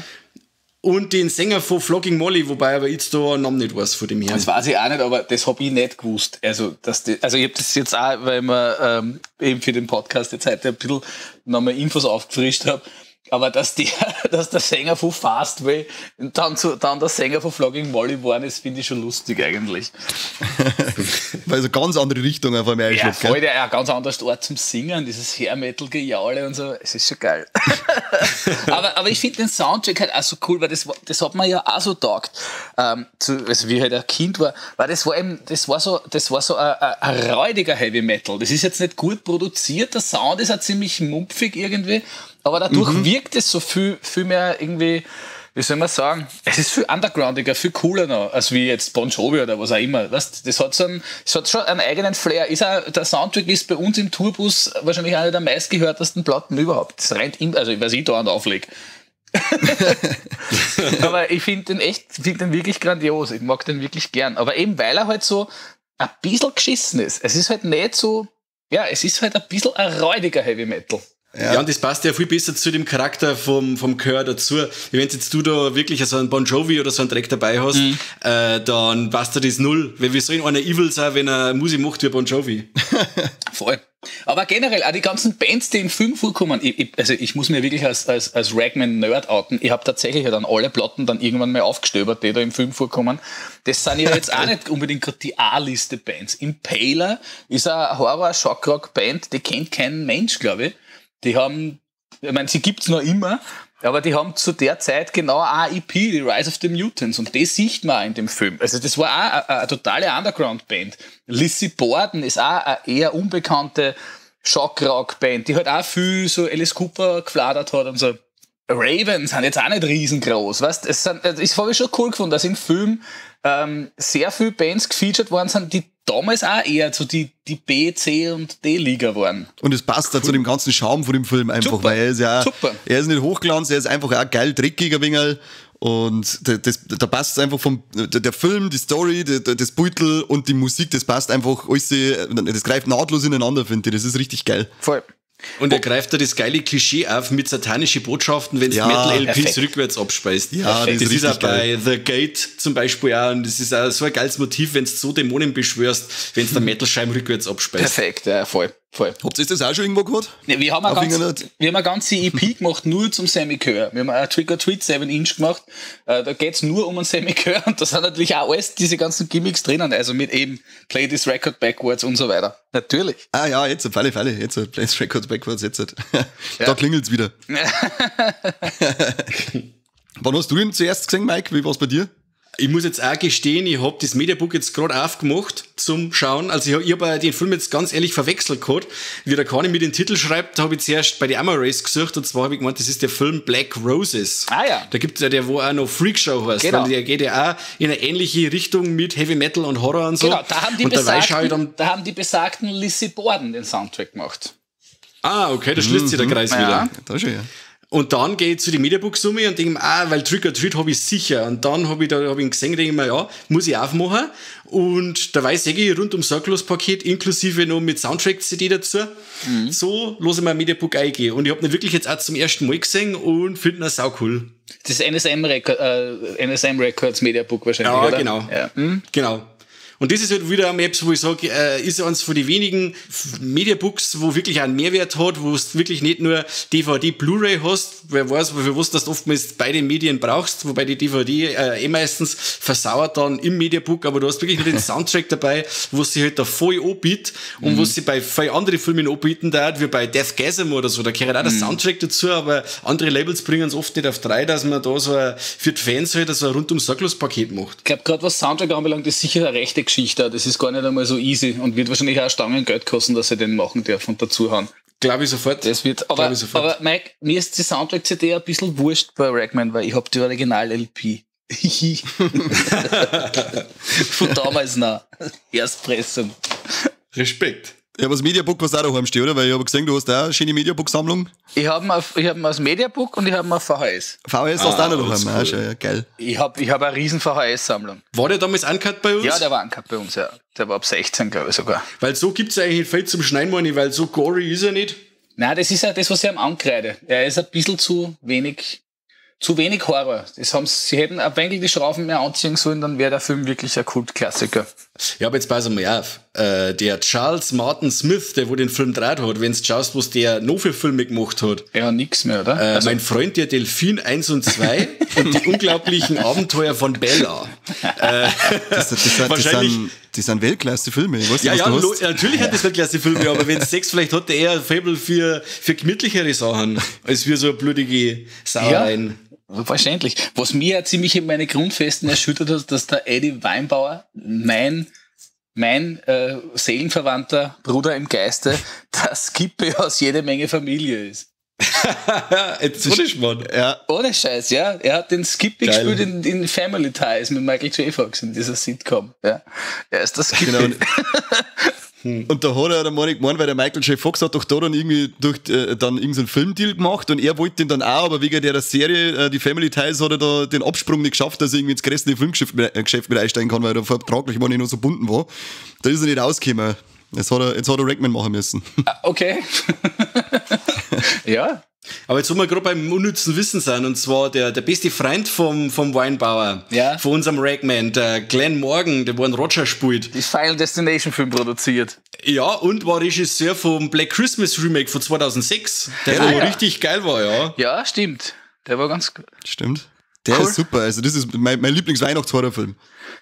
und den Sänger von Flogging Molly, wobei aber jetzt da einen Namen nicht weiß von dem Herrn. Das weiß ich auch nicht, aber das habe ich nicht gewusst. Also ich habe das jetzt auch, weil wir eben für den Podcast jetzt heute ein bisschen nochmal Infos aufgefrischt habe. Aber dass der Sänger von Fastway und dann der Sänger von Flogging Molly waren, das finde ich schon lustig eigentlich. Weil so ganz andere Richtung auf einmal einschlägt. Ja, voll, der ein ganz anderes Ort zum Singen, dieses Hair-Metal-Gejaule und so, es ist schon geil. aber ich finde den Soundtrack halt auch so cool, weil das hat man ja auch so taugt, also wie halt ein Kind war, weil das war so ein räudiger Heavy Metal. Das ist jetzt nicht gut produziert, der Sound ist auch ziemlich mumpfig irgendwie, aber dadurch wirkt es so viel mehr irgendwie wie soll man sagen, es ist viel undergroundiger, viel cooler noch, als wie jetzt Bon Jovi oder was auch immer. Weißt, das hat schon einen eigenen Flair. Der Soundtrack ist bei uns im Tourbus wahrscheinlich eine der meistgehörtesten Platten überhaupt. Das rennt also was ich da an auflege. Aber ich finde den wirklich grandios. Ich mag den wirklich gern. Aber eben, weil er halt so ein bisschen geschissen ist. Es ist halt nicht so, ja, es ist halt ein bisschen ein räudiger Heavy Metal. Ja, und das passt ja viel besser zu dem Charakter vom Chör dazu. Wenn jetzt du da wirklich so einen Bon Jovi oder so einen Track dabei hast, dann passt dir das null. Weil wie soll einer evil sein, wenn er Musik macht wie Bon Jovi? Voll. Aber generell, auch die ganzen Bands, die im Film vorkommen, ich muss mir wirklich als Ragman-Nerd outen. Ich habe tatsächlich dann alle Platten dann irgendwann mal aufgestöbert, die da im Film vorkommen. Das sind ja jetzt auch nicht unbedingt gerade die A-Liste-Bands. Impaler ist eine Horror-Shockrock-Band, die kennt kein Mensch, glaube ich. Die haben, ich meine, sie gibt's noch immer, aber die haben zu der Zeit genau eine EP, die Rise of the Mutants, und das sieht man auch in dem Film. Also das war auch eine totale Underground-Band. Lizzie Borden ist auch eine eher unbekannte Shockrock-Band, die halt auch viel so Alice Cooper gefladert hat und so. Raven sind jetzt auch nicht riesengroß, weißt? Das habe ich schon cool gefunden, dass im Film sehr viele Bands gefeatured worden sind, die damals auch eher so die B, C und D-Liga waren. Und es passt da zu dem ganzen Charme von dem Film einfach, Super. weil er ist ja, Super. er ist nicht hochglanz, er ist einfach auch geil, dreckiger Wingerl. Und da passt einfach der Film, die Story, das Beutel und die Musik, das passt einfach alles, das greift nahtlos ineinander, finde ich. Das ist richtig geil. Voll. Und er greift da das geile Klischee auf mit satanischen Botschaften, wenn es Ja, Metal-LPs perfekt. rückwärts abspeist. Ja, das ist auch bei geil. The Gate zum Beispiel auch, und das ist auch so ein geiles Motiv, wenn du so Dämonen beschwörst, wenn es der Metal-Scheiben rückwärts abspeist. Perfekt, ja, voll. Habt ihr das auch schon irgendwo gehört? Ja, wir haben eine ganze EP gemacht, nur zum Sammy Kerr. Wir haben ein Trick or Treat 7-Inch gemacht. Da geht's nur um einen Sammy Kerr, und da sind natürlich auch alles diese ganzen Gimmicks drinnen, also mit eben Play this record backwards und so weiter. Natürlich. Ah ja, jetzt, auf alle Fälle, jetzt, Place Records Backwards, jetzt. Da klingelt's wieder. Wann hast du ihn zuerst gesehen, Mike? Wie war's bei dir? Ich muss jetzt auch gestehen, ich habe das Mediabook jetzt gerade aufgemacht zum Schauen. Also ich hab den Film jetzt ganz ehrlich verwechselt gehabt. Wie der Kani mir den Titel schreibt, habe ich zuerst bei der Amar Race gesucht, und zwar habe ich gemeint, das ist der Film Black Roses. Ah ja. Da gibt's ja der, wo auch noch Freakshow heißt. Genau. Weil der geht ja auch in eine ähnliche Richtung mit Heavy Metal und Horror und so. Genau, da haben die besagten Lizzie Borden den Soundtrack gemacht. Ah, okay, da schließt sich der Kreis Ja. wieder. Da schon, ja. Und dann gehe ich zu den Mediabooks-Summe und denke mir, weil Trick or Treat habe ich sicher. Und dann habe ich ihn gesehen, denke ich mir, ja, muss ich aufmachen. Und dabei sehe ich rund um Sorglos-Paket, inklusive noch mit Soundtrack-CD dazu. So los ich mir ein Mediabook eingehen. Und ich habe ihn wirklich jetzt auch zum ersten Mal gesehen und finde ihn sau cool. Das ist NSM Records Mediabook wahrscheinlich, Ja, oder? genau. Ja. Genau. Und das ist halt wieder eine Maps, wo ich sage, ist eines von den wenigen Mediabooks, wo wirklich einen Mehrwert hat, wo du wirklich nicht nur DVD, Blu-ray hast, wer weiß, für was du oftmals beide Medien brauchst, wobei die DVD meistens versauert dann im Mediabook, aber du hast wirklich nur den Soundtrack dabei, wo sie halt da voll anbietet und wo sie bei voll andere Filmen anbieten da, wie bei Deathgasm oder so, da gehört auch der Soundtrack dazu, aber andere Labels bringen es oft nicht auf 3, dass man da so für die Fans halt so ein rundum-sorglos-Paket macht. Ich glaube, gerade was Soundtrack anbelangt, ist sicher eine rechte Geschichte. Das ist gar nicht einmal so easy und wird wahrscheinlich auch Stangen Geld kosten, dass sie den machen dürfen und dazu haben. Glaube ich sofort. Das wird, aber Mike, mir ist die Soundtrack-CD ein bisschen wurscht bei Ragman, weil ich habe die Original-LP. Von damals noch. Erstpressung. Respekt. Ja, aber das Mediabook, was da daheim steht, oder? Weil ich habe gesehen, du hast auch eine schöne Mediabook-Sammlung. Ich hab aus Mediabook und ich habe auf VHS. VHS hast du auch noch daheim. cool. Ah, schon, ja, geil. Ich hab eine riesen VHS-Sammlung. War der damals uncut bei uns? Ja, der war uncut bei uns, ja. Der war ab 16, glaube ich sogar. Weil so gibt's eigentlich viel zum Schneiden, meine ich, weil so gory ist er nicht. Nein, das ist ja das, was ich am ankreide. Er ist ein bisschen zu wenig Horror. Sie hätten ein wenig die Schrauben mehr anziehen sollen, dann wäre der Film wirklich ein Kultklassiker. Ja, aber jetzt pass mal auf. Der Charles Martin Smith, der wo den Film gedreht hat, wenn du schaust, was der noch für Filme gemacht hat. Ja, nix mehr, oder? Mein Freund, der Delfin 1 und 2 und die unglaublichen Abenteuer von Bella. Das sind Weltklasse-Filme. Ich weiß nicht, Ja, was du hast. natürlich hat das Weltklasse-Filme, aber wenn es Sex, vielleicht hat der eher ein Faible für gemütlichere Sachen, als für so blutige Sauereien. Ja, verständlich. Was mir ja ziemlich in meine Grundfesten erschüttert hat, dass der Eddie Weinbauer, mein seelenverwandter Bruder im Geiste, das Skippe aus jede Menge Familie ist. Jetzt ohne Schmarrn. Ja. Ohne Scheiß, ja. Er hat den Skippy Geil. gespielt in Family Ties mit Michael J. Fox in dieser Sitcom. Ja. Er ist das Skippy. Genau. Und da hat er dann mal gemeint, weil der Michael J. Fox hat doch da dann irgendwie dann irgendeinen Filmdeal gemacht und er wollte den dann auch, aber wegen der Serie, die Family Ties, hat er da den Absprung nicht geschafft, dass er irgendwie ins größte Filmgeschäft mit einsteigen kann, weil er vertraglich mal nicht noch so bunden war. Da ist er nicht rausgekommen. Jetzt hat er Rackman machen müssen. Okay. Ja. Aber jetzt, wo wir gerade beim unnützen Wissen sind, und zwar der beste Freund vom Weinbauer, Ja. von unserem Ragman, der Glenn Morgan, der wo einen Roger spielt. Die Final Destination Film produziert. Ja, und war Regisseur vom Black Christmas Remake von 2006, der Ah, wo ja. richtig geil war, ja. Ja, stimmt. Der war ganz gut. Stimmt. Der Cool. ist super. Also das ist mein Lieblings-Weihnachts-Horrorfilm.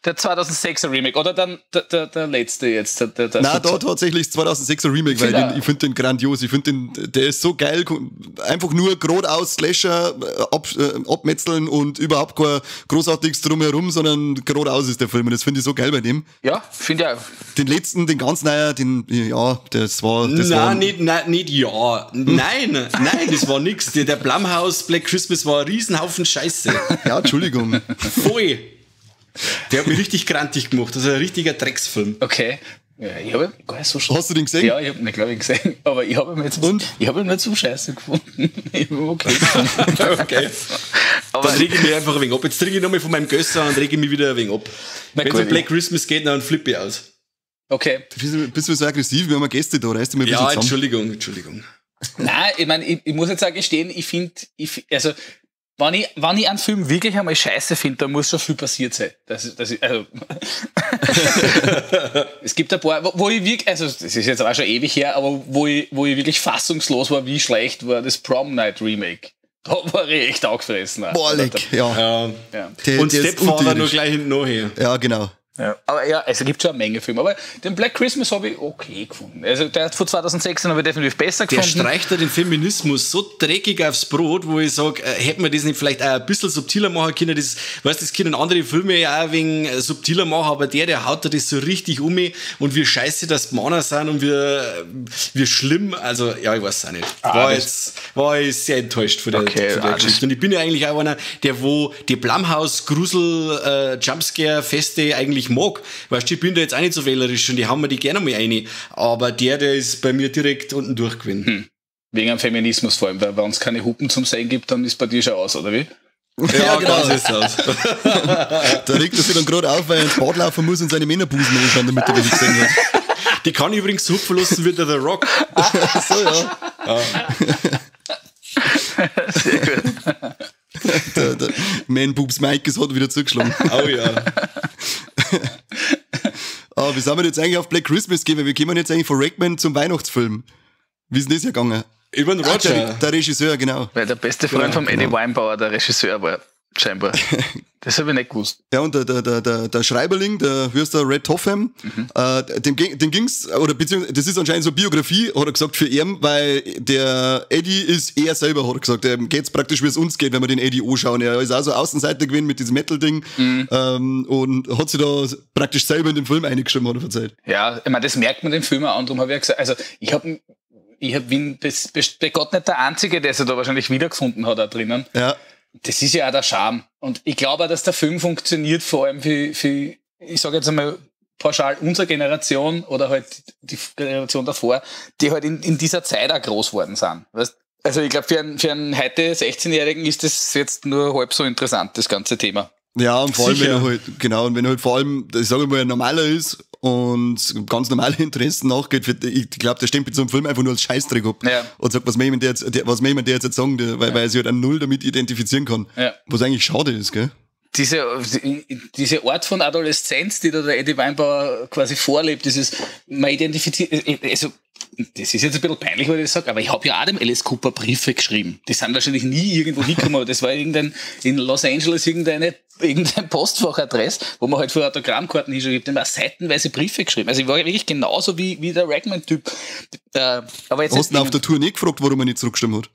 Der 2006er Remake. Oder dann der letzte jetzt. Der Nein, da tatsächlich das 2006er Remake, weil Ja. ich finde den grandios. Ich finde der ist so geil. Einfach nur geradeaus Slasher, abmetzeln und überhaupt kein großartiges drumherum, sondern geradeaus ist der Film. Und das finde ich so geil bei dem. Ja, finde ich auch. Den letzten, den ganz neuen, das war. Nein, nicht ja. Nein, das war nix. Der Blumhouse Black Christmas war ein Riesenhaufen Scheiße. Ja, Entschuldigung. Voll. Der hat mich richtig grantig gemacht. Das ist ein richtiger Drecksfilm. Okay. Ja, ich habe ihn gar nicht so scheiße. Hast du den gesehen? Ja, ich habe ihn, glaube ich, gesehen. Aber ich habe ihn jetzt ich habe ihn nicht so scheiße gefunden. Ich habe ihn okay gefunden. Okay. Aber Dann rege ich mich einfach ein wenig ab. Jetzt trinke ich nochmal von meinem Gösser und rege ich mich wieder ein wenig ab. Na Wenn es gut, um Black Christmas geht, dann flippe ich aus. okay. Bist du so aggressiv? Wir haben Gäste da, reißt du mal ein bisschen Ja, zusammen. Entschuldigung. Nein, ich meine, ich muss jetzt sagen, gestehen, also, wenn ich einen Film wirklich einmal scheiße finde, dann muss schon viel passiert sein. Es gibt ein paar, wo ich wirklich, also das ist jetzt auch schon ewig her, aber wo ich wirklich fassungslos war, wie schlecht war das Prom Night Remake. Da war ich echt angefressen. Boah, leck, ja. Ja. Und der ist Stepfather noch unterirdisch. gleich hinten nachher. Ja, genau. Ja. Aber ja, es gibt schon eine Menge Filme. Aber den Black Christmas habe ich okay gefunden. Also der von 2016 habe ich definitiv besser Der gefunden. streicht da den Feminismus so dreckig aufs Brot, wo ich sage, hätten wir das nicht vielleicht auch ein bisschen subtiler machen können. Das können andere Filme ja auch ein wenig subtiler machen, aber der haut da das so richtig um und wie scheiße das die Männer sind und wie schlimm. Also, ja, ich weiß es auch nicht. War ich sehr enttäuscht von der Geschichte. Und ich bin ja eigentlich auch einer, der wo die Blumhouse-Grusel Jumpscare-Feste eigentlich mag. Weißt du, ich bin da jetzt auch nicht so wählerisch und die haben mir die gerne mal rein. Aber der ist bei mir direkt unten durch gewesen. Wegen am Feminismus vor allem, weil wenn es keine Hupen zum Sehen gibt, dann ist bei dir schon aus, oder wie? Ja, genau. ganz ist aus. Da regt er sich dann gerade auf, weil er ins Bad laufen muss und seine Männerbusen anschauen, damit er das gesehen hat. Die kann übrigens so hupfen lassen wie der The Rock. So, ja. Sehr gut. Der Man-Boobs Mike hat wieder zugeschlagen. Oh ja. Aber wie sind wir jetzt eigentlich auf Black Christmas gehen? Wir kommen jetzt eigentlich von Rackman zum Weihnachtsfilm. Wie ist denn das gegangen? Über den Roger. Der Regisseur, genau. Weil der beste Freund Ja, vom Eddie genau. Weinbauer der Regisseur war, scheinbar. Das habe ich nicht gewusst. Ja, und der Schreiberling, der heißt der Red Topham, dem ging's, oder beziehungsweise, das ist anscheinend so eine Biografie, hat er gesagt, für ihn, weil der Eddie ist er selber, hat er gesagt, dem geht's praktisch, wie es uns geht, wenn wir den Eddie anschauen. Er ist auch so Außenseiter gewesen mit diesem Metal-Ding, und hat sich da praktisch selber in den Film eingeschrieben, hat er erzählt. Ja, ich meine, das merkt man den Film auch an, darum habe ich ja gesagt, also bin bei Gott nicht der Einzige, der sich da wahrscheinlich wiedergefunden hat da drinnen. Ja. Das ist ja auch der Charme. Und ich glaube auch, dass der Film funktioniert, vor allem für ich sage jetzt einmal pauschal, unsere Generation oder halt die Generation davor, die halt in dieser Zeit auch groß geworden sind. Weißt? Also ich glaube, für einen heute 16-Jährigen ist das jetzt nur halb so interessant, das ganze Thema. Ja, und vor allem, Sicher. wenn er halt, genau, und wenn er halt vor allem, ich sage mal, ein normaler ist und ganz normale Interessen nachgeht, ich glaube, der stempelt so einen Film einfach nur als Scheißdreck ab. Ja. Und sagt, was mir jemand der jetzt sagen, weil er sich halt an null damit identifizieren kann. Ja. Was eigentlich schade ist, gell? Diese Art von Adoleszenz, die da der Eddie Weinbauer quasi vorlebt, dieses, man identifiziert, also, das ist jetzt ein bisschen peinlich, weil ich das sage, aber ich habe ja auch dem Alice Cooper Briefe geschrieben. Die sind wahrscheinlich nie irgendwo hingekommen, aber das war in Los Angeles irgendein Postfachadresse, wo man halt für Autogrammkarten hinschreibt. Ich habe dem auch seitenweise Briefe geschrieben. Also ich war wirklich genauso wie der Ragman-Typ. Aber jetzt Hast du ihn auf der Tour nicht gefragt, warum er nicht zurückgestimmt hat?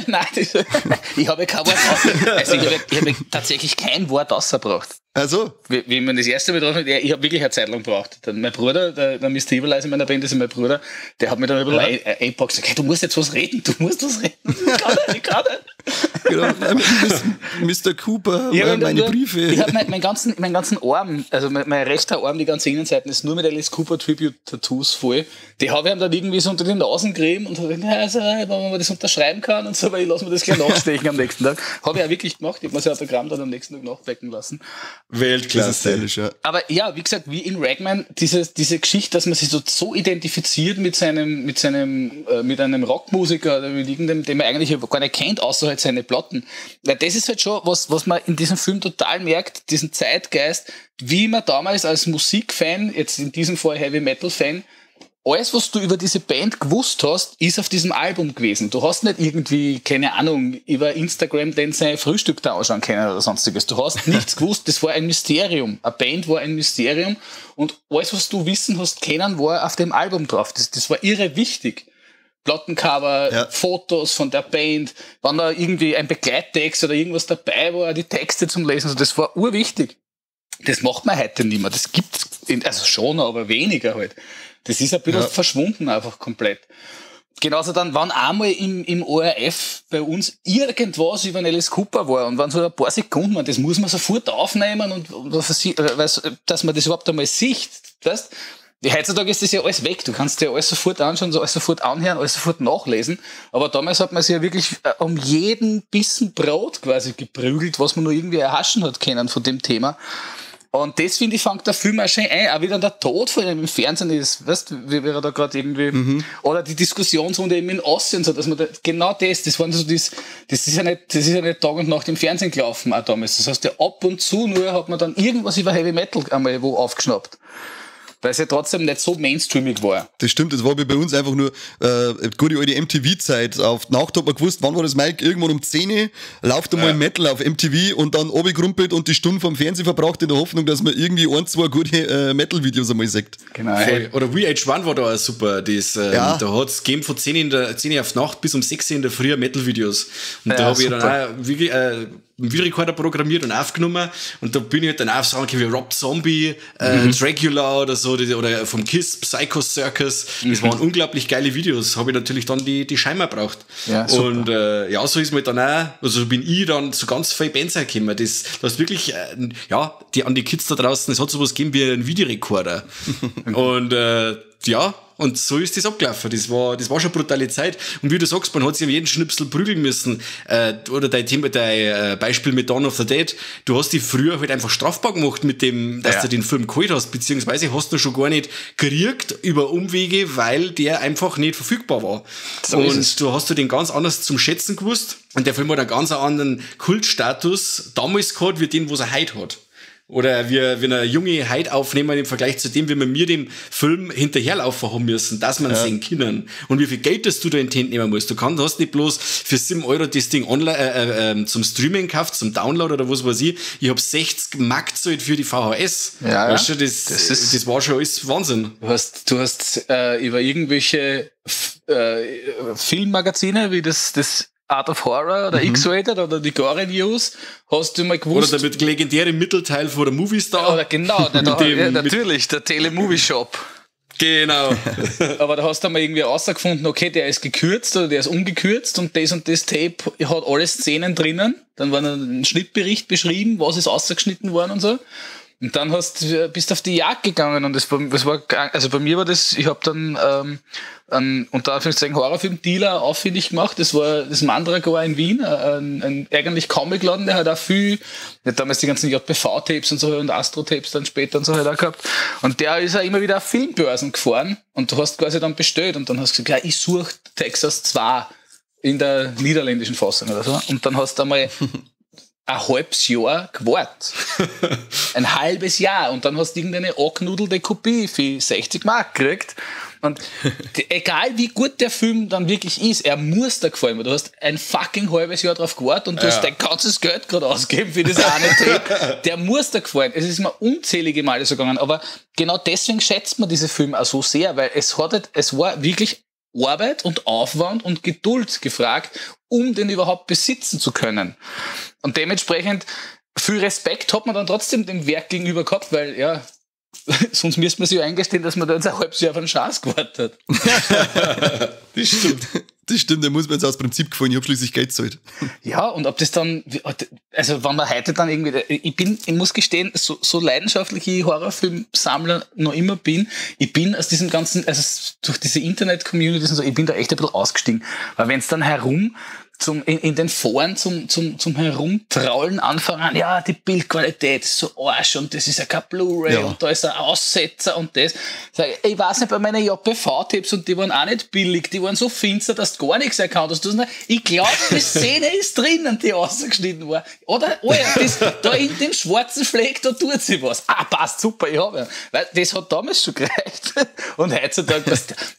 Nein, ich habe kein Wort also ich habe tatsächlich kein Wort rausgebracht. Also, Wie man das erste Mal drauf, ich habe wirklich eine Zeit lang gebraucht. Mein Bruder, der Mr. Evilize in meiner Band, das ist mein Bruder, der hat mich dann ein bisschen einpackt. Okay, du musst jetzt was reden. Ich kann nicht. Genau, Mr. Cooper, meine Briefe. Ich habe meinen ganzen Arm, also mein rechter Arm, die ganze Innenseite ist nur mit Alice Cooper Tribute-Tattoos voll. Die habe ich ihm dann irgendwie so unter den Nasen gerieben und habe gesagt, also, wenn man das unterschreiben kann und so, weil ich lasse mir das gleich nachstechen am nächsten Tag. Habe ich auch wirklich gemacht. Ich habe mir das Autogramm dann am nächsten Tag nachbecken lassen. Weltklasse. Ja. Aber ja, wie gesagt, wie in Ragman, diese Geschichte, dass man sich so identifiziert mit einem Rockmusiker oder mit irgendeinem, den man eigentlich gar nicht kennt, außer halt seine Platten. Weil das ist halt schon was man in diesem Film total merkt, diesen Zeitgeist, wie man damals als Musikfan, jetzt in diesem Fall Heavy Metal Fan, alles, was du über diese Band gewusst hast, ist auf diesem Album gewesen. Du hast nicht irgendwie, keine Ahnung, über Instagram den sein Frühstück da anschauen können oder sonstiges. Du hast nichts gewusst. Das war ein Mysterium. Eine Band war ein Mysterium. Und alles, was du wissen hast kennen, war auf dem Album drauf. Das war irre wichtig. Plattencover, Fotos von der Band, wenn da irgendwie ein Begleittext oder irgendwas dabei war, die Texte zum Lesen. Also das war urwichtig. Das macht man heute nicht mehr. Das gibt's, also schon, aber weniger halt. Das ist ein bisschen verschwunden einfach komplett. Genauso dann, wenn einmal im ORF bei uns irgendwas über Alice Cooper war und wenn so ein paar Sekunden waren, das muss man sofort aufnehmen und dass man das überhaupt einmal sieht. Weißt? Heutzutage ist das ja alles weg. Du kannst dir alles sofort anschauen, alles sofort anhören, alles sofort nachlesen. Aber damals hat man sich ja wirklich um jeden Bissen Brot quasi geprügelt, was man nur irgendwie erhaschen hat können von dem Thema. Und das, finde ich, fängt der Film auch schön ein. Auch wie dann der Tod von ihm im Fernsehen ist, weißt du, wie er da gerade irgendwie, oder die Diskussionsrunde eben in Osten, so, dass man da, genau das waren so das ist ja nicht Tag und Nacht im Fernsehen gelaufen, auch damals. Das heißt, ja, ab und zu nur hat man dann irgendwas über Heavy Metal einmal wo aufgeschnappt. Weil es ja trotzdem nicht so mainstreamig war. Das stimmt, das war bei uns einfach nur gute alte MTV-Zeit. Auf die Nacht hat man gewusst, wann war das Mike? Irgendwann um 10 Uhr läuft einmal Metal auf MTV und dann runtergerumpelt und die Stunde vom Fernsehen verbracht in der Hoffnung, dass man irgendwie 1-2 gute Metal-Videos einmal sieht. Genau. Oder VH1 war da auch super. Da hat es gegeben von 10 Uhr auf die Nacht bis um 6 Uhr in der Früh Metal-Videos. Und da habe ich dann auch wirklich einen Videorekorder programmiert und aufgenommen und da bin ich halt dann auf Sachen wie Rob Zombie, Dracula oder so, oder vom Kiss, Psycho Circus. Das waren unglaublich geile Videos. Habe ich natürlich dann die Scheibe gebraucht. Ja, und so ist mir dann auch, also bin ich dann zu ganz vielen Bands gekommen. Das ist wirklich, an die Kids da draußen, es hat sowas gegeben wie einen Videorekorder. Und und so ist das abgelaufen. Das war schon eine brutale Zeit. Und wie du sagst, man hat sich um jeden Schnipsel prügeln müssen. Oder dein Beispiel mit Dawn of the Dead. Du hast dich früher halt einfach strafbar gemacht mit dem, dass du den Film geholt hast, beziehungsweise hast du schon gar nicht gekriegt über Umwege, weil der einfach nicht verfügbar war. So und du hast den ganz anders zum Schätzen gewusst. Und der Film hat einen ganz anderen Kultstatus damals gehabt, wie den, was er heute hat. Oder wir eine junge Heid aufnehmen im Vergleich zu dem, wie wir mir dem Film hinterherlaufen haben müssen, dass man sehen können. Und wie viel Geld das du da in die Hand nehmen musst. Du hast nicht bloß für 7 Euro das Ding online zum Streaming gekauft, zum Download oder was weiß ich. Ich habe 60 Mark gezahlt für die VHS. Ja, weißt du, das war schon alles Wahnsinn. Du hast über irgendwelche Filmmagazine wie das Art of Horror oder X-Rated oder die Gore News, hast du mal gewusst... Oder der legendäre Mittelteil von der Movistar. Oder genau, natürlich, der Telemovie Shop. Genau. Aber da hast du mal irgendwie rausgefunden, okay, der ist gekürzt oder der ist ungekürzt und das Tape hat alle Szenen drinnen. Dann war ein Schnittbericht beschrieben, was ist ausgeschnitten worden und so. Und dann bist du auf die Jagd gegangen und das war, also bei mir war das, ich habe dann unter Anführungszeichen Horrorfilm-Dealer auffindig gemacht. Das war das Mandragora in Wien, ein eigentlich Comicladen, der hat auch viel, der hat damals die ganzen JPV-Tapes und so und Astro-Tapes dann später und so halt auch gehabt. Und der ist auch immer wieder auf Filmbörsen gefahren und du hast quasi dann bestellt und dann hast du gesagt, ja, ich suche Texas 2 in der niederländischen Fassung oder so. Und dann hast du einmal ein halbes Jahr gewartet. Ein halbes Jahr. Und dann hast du irgendeine angenudelte Kopie für 60 Mark gekriegt. Und egal wie gut der Film dann wirklich ist, er muss dir gefallen. Du hast ein fucking halbes Jahr drauf gewartet und du hast dein ganzes Geld gerade ausgegeben für das eine Tape. Der muss dir gefallen. Es ist mir unzählige Male so gegangen. Aber genau deswegen schätzt man diese Filme auch so sehr, weil es war wirklich Arbeit und Aufwand und Geduld gefragt, um den überhaupt besitzen zu können. Und dementsprechend viel Respekt hat man dann trotzdem dem Werk gegenüber gehabt, weil Sonst müsste man sich ja eingestehen, dass man da jetzt ein halbes Jahr auf einen Schatz gewartet hat. Das stimmt. Das stimmt, da muss man jetzt aus Prinzip gefallen, ich habe schließlich Geld gezahlt. Ja, und ob das dann, also wenn man heute dann irgendwie, ich muss gestehen, so leidenschaftliche Horrorfilmsammler noch immer bin, ich bin aus diesem ganzen, also durch diese Internet-Communities und so, ich bin da echt ein bisschen ausgestiegen. Weil wenn es dann in den Foren zum Herumtraulen anfangen, ja, die Bildqualität ist so Arsch und das ist ja kein Blu-ray und da ist ein Aussetzer und das. Ich weiß nicht, bei meinen JPV-Tipps und die waren auch nicht billig, die waren so finster, dass du gar nichts erkannt hast. Ich glaube, die Szene ist drinnen, die ausgeschnitten war. Oder, oh ja, da in dem schwarzen Fleck, da tut sie was. Ah, passt, super, ich habe ja. Weil das hat damals schon gereicht. Und heutzutage,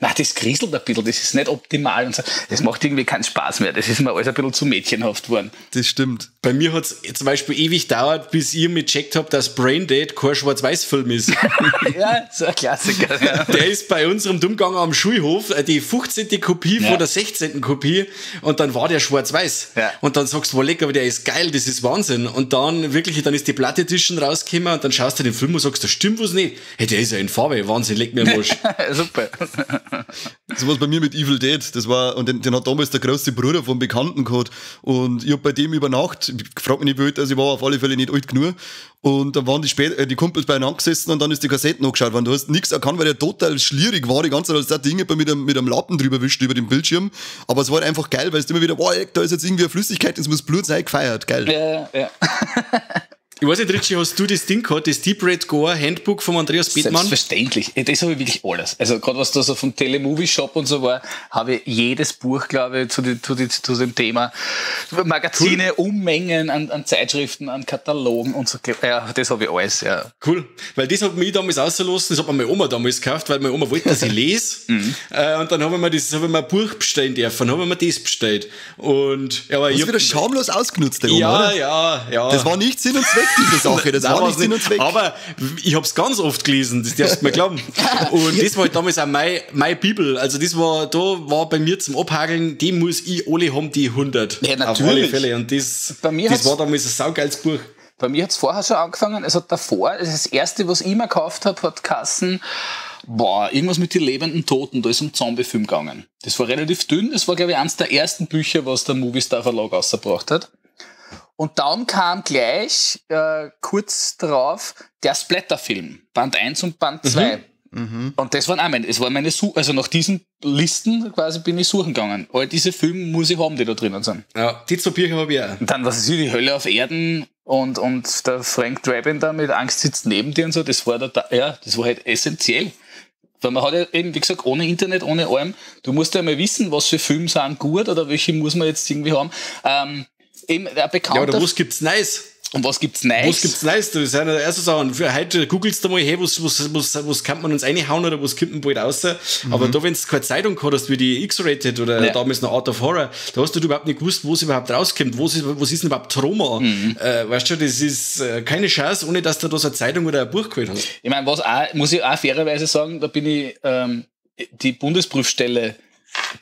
das kriselt ein bisschen, das ist nicht optimal und so. Das macht irgendwie keinen Spaß mehr. Das ist alles ein bisschen zu mädchenhaft geworden. Das stimmt. Bei mir hat es zum Beispiel ewig gedauert, bis ihr mir gecheckt habt, dass Braindead kein Schwarz-Weiß-Film ist. Ja, so ein Klassiker. Ja. Der ist bei unserem Dummgang am Schulhof die 15. Kopie von der 16. Kopie und dann war der Schwarz-Weiß. Ja. Und dann sagst du, wow, lecker, aber der ist geil, das ist Wahnsinn. Und dann wirklich, dann ist die Platte Edition rausgekommen und dann schaust du den Film und sagst, da stimmt was nicht. Hey, der ist ja in Farbe, Wahnsinn, leg mir am Arsch. Super. So was bei mir mit Evil Dead, das war, und den hat damals der große Bruder vom Bekannten gehabt und ich hab bei dem über Nacht, ich frag mich nicht wie alt, also ich war auf alle Fälle nicht alt genug und dann waren die Kumpels beieinander gesessen und dann ist die Kassetten angeschaut worden, du hast nichts erkannt, weil der total schlierig war, die ganze Zeit, als der Dinge mit einem Lappen drüber wischt über den Bildschirm, aber es war einfach geil, weil es immer wieder, boah, da ist jetzt irgendwie eine Flüssigkeit, es muss Blut sein, gefeiert, geil. Ja. Ich weiß nicht, Richie, hast du das Ding gehabt, das Deep Red Gore Handbook von Andreas Bethmann? Selbstverständlich. Das habe ich wirklich alles. Also gerade was da so vom Telemovie Shop und so war, habe ich jedes Buch, glaube ich, zu dem Thema. Magazine, cool. Unmengen an Zeitschriften, an Katalogen und so. Ja, das habe ich alles, ja. Cool. Weil das hat mich damals ausgelassen, das hat mir meine Oma damals gekauft, weil meine Oma wollte, dass ich lese. Und dann habe ich mir ein Buch bestellen dürfen, dann habe ich mir das bestellt. Und, ja, aber das ist wieder schamlos ausgenutzt, der Oma, oder? Ja. Das war nicht Sinn und Zweck diese Sache, das war nicht Sinn und Zweck. Aber ich hab's ganz oft gelesen, das darfst du mir glauben. Und das war halt damals auch meine Bibel. Also da war bei mir zum Abhageln, die muss ich alle haben, die 100. Ja, natürlich. Auf alle Fälle. Und das war damals ein saugeiles Buch. Bei mir hat's vorher schon angefangen, also davor, das erste, was ich immer gekauft habe, hat Kassen, irgendwas mit den lebenden Toten, da ist um Zombie-Film gegangen. Das war relativ dünn, das war, glaube ich, eines der ersten Bücher, was der Movistar Verlag rausgebracht hat. Und dann kam gleich kurz darauf der Splatterfilm, Band 1 und Band 2. Und das waren auch meine also nach diesen Listen quasi bin ich suchen gegangen. All diese Filme muss ich haben, die da drinnen sind. Ja, die zwei Bücher habe ich auch. Und dann, was ist die Hölle auf Erden und der Frank Drabin da mit Angst sitzt neben dir und so, das war das war halt essentiell. Weil man hat ja eben, wie gesagt, ohne Internet, ohne allem, du musst ja mal wissen, was für Filme sind gut oder welche muss man jetzt irgendwie haben. Eben ein bekannter. Ja, oder was gibt's Neues? Und was gibt's Neues? Was gibt's Neues? Das sind ja erste Sachen. Für heute googelst du mal, hey, was kann man uns reinhauen oder was kommt denn bald raus? Aber da, wenn du keine Zeitung gehabt hast, wie die X-Rated oder damals noch Art of Horror, da hast du überhaupt nicht gewusst, wo es überhaupt rauskommt. Was ist denn überhaupt Trauma? Weißt du, das ist keine Chance, ohne dass du da so eine Zeitung oder ein Buch geholt hast. Ich meine, muss ich auch fairerweise sagen, da bin ich die Bundesprüfstelle,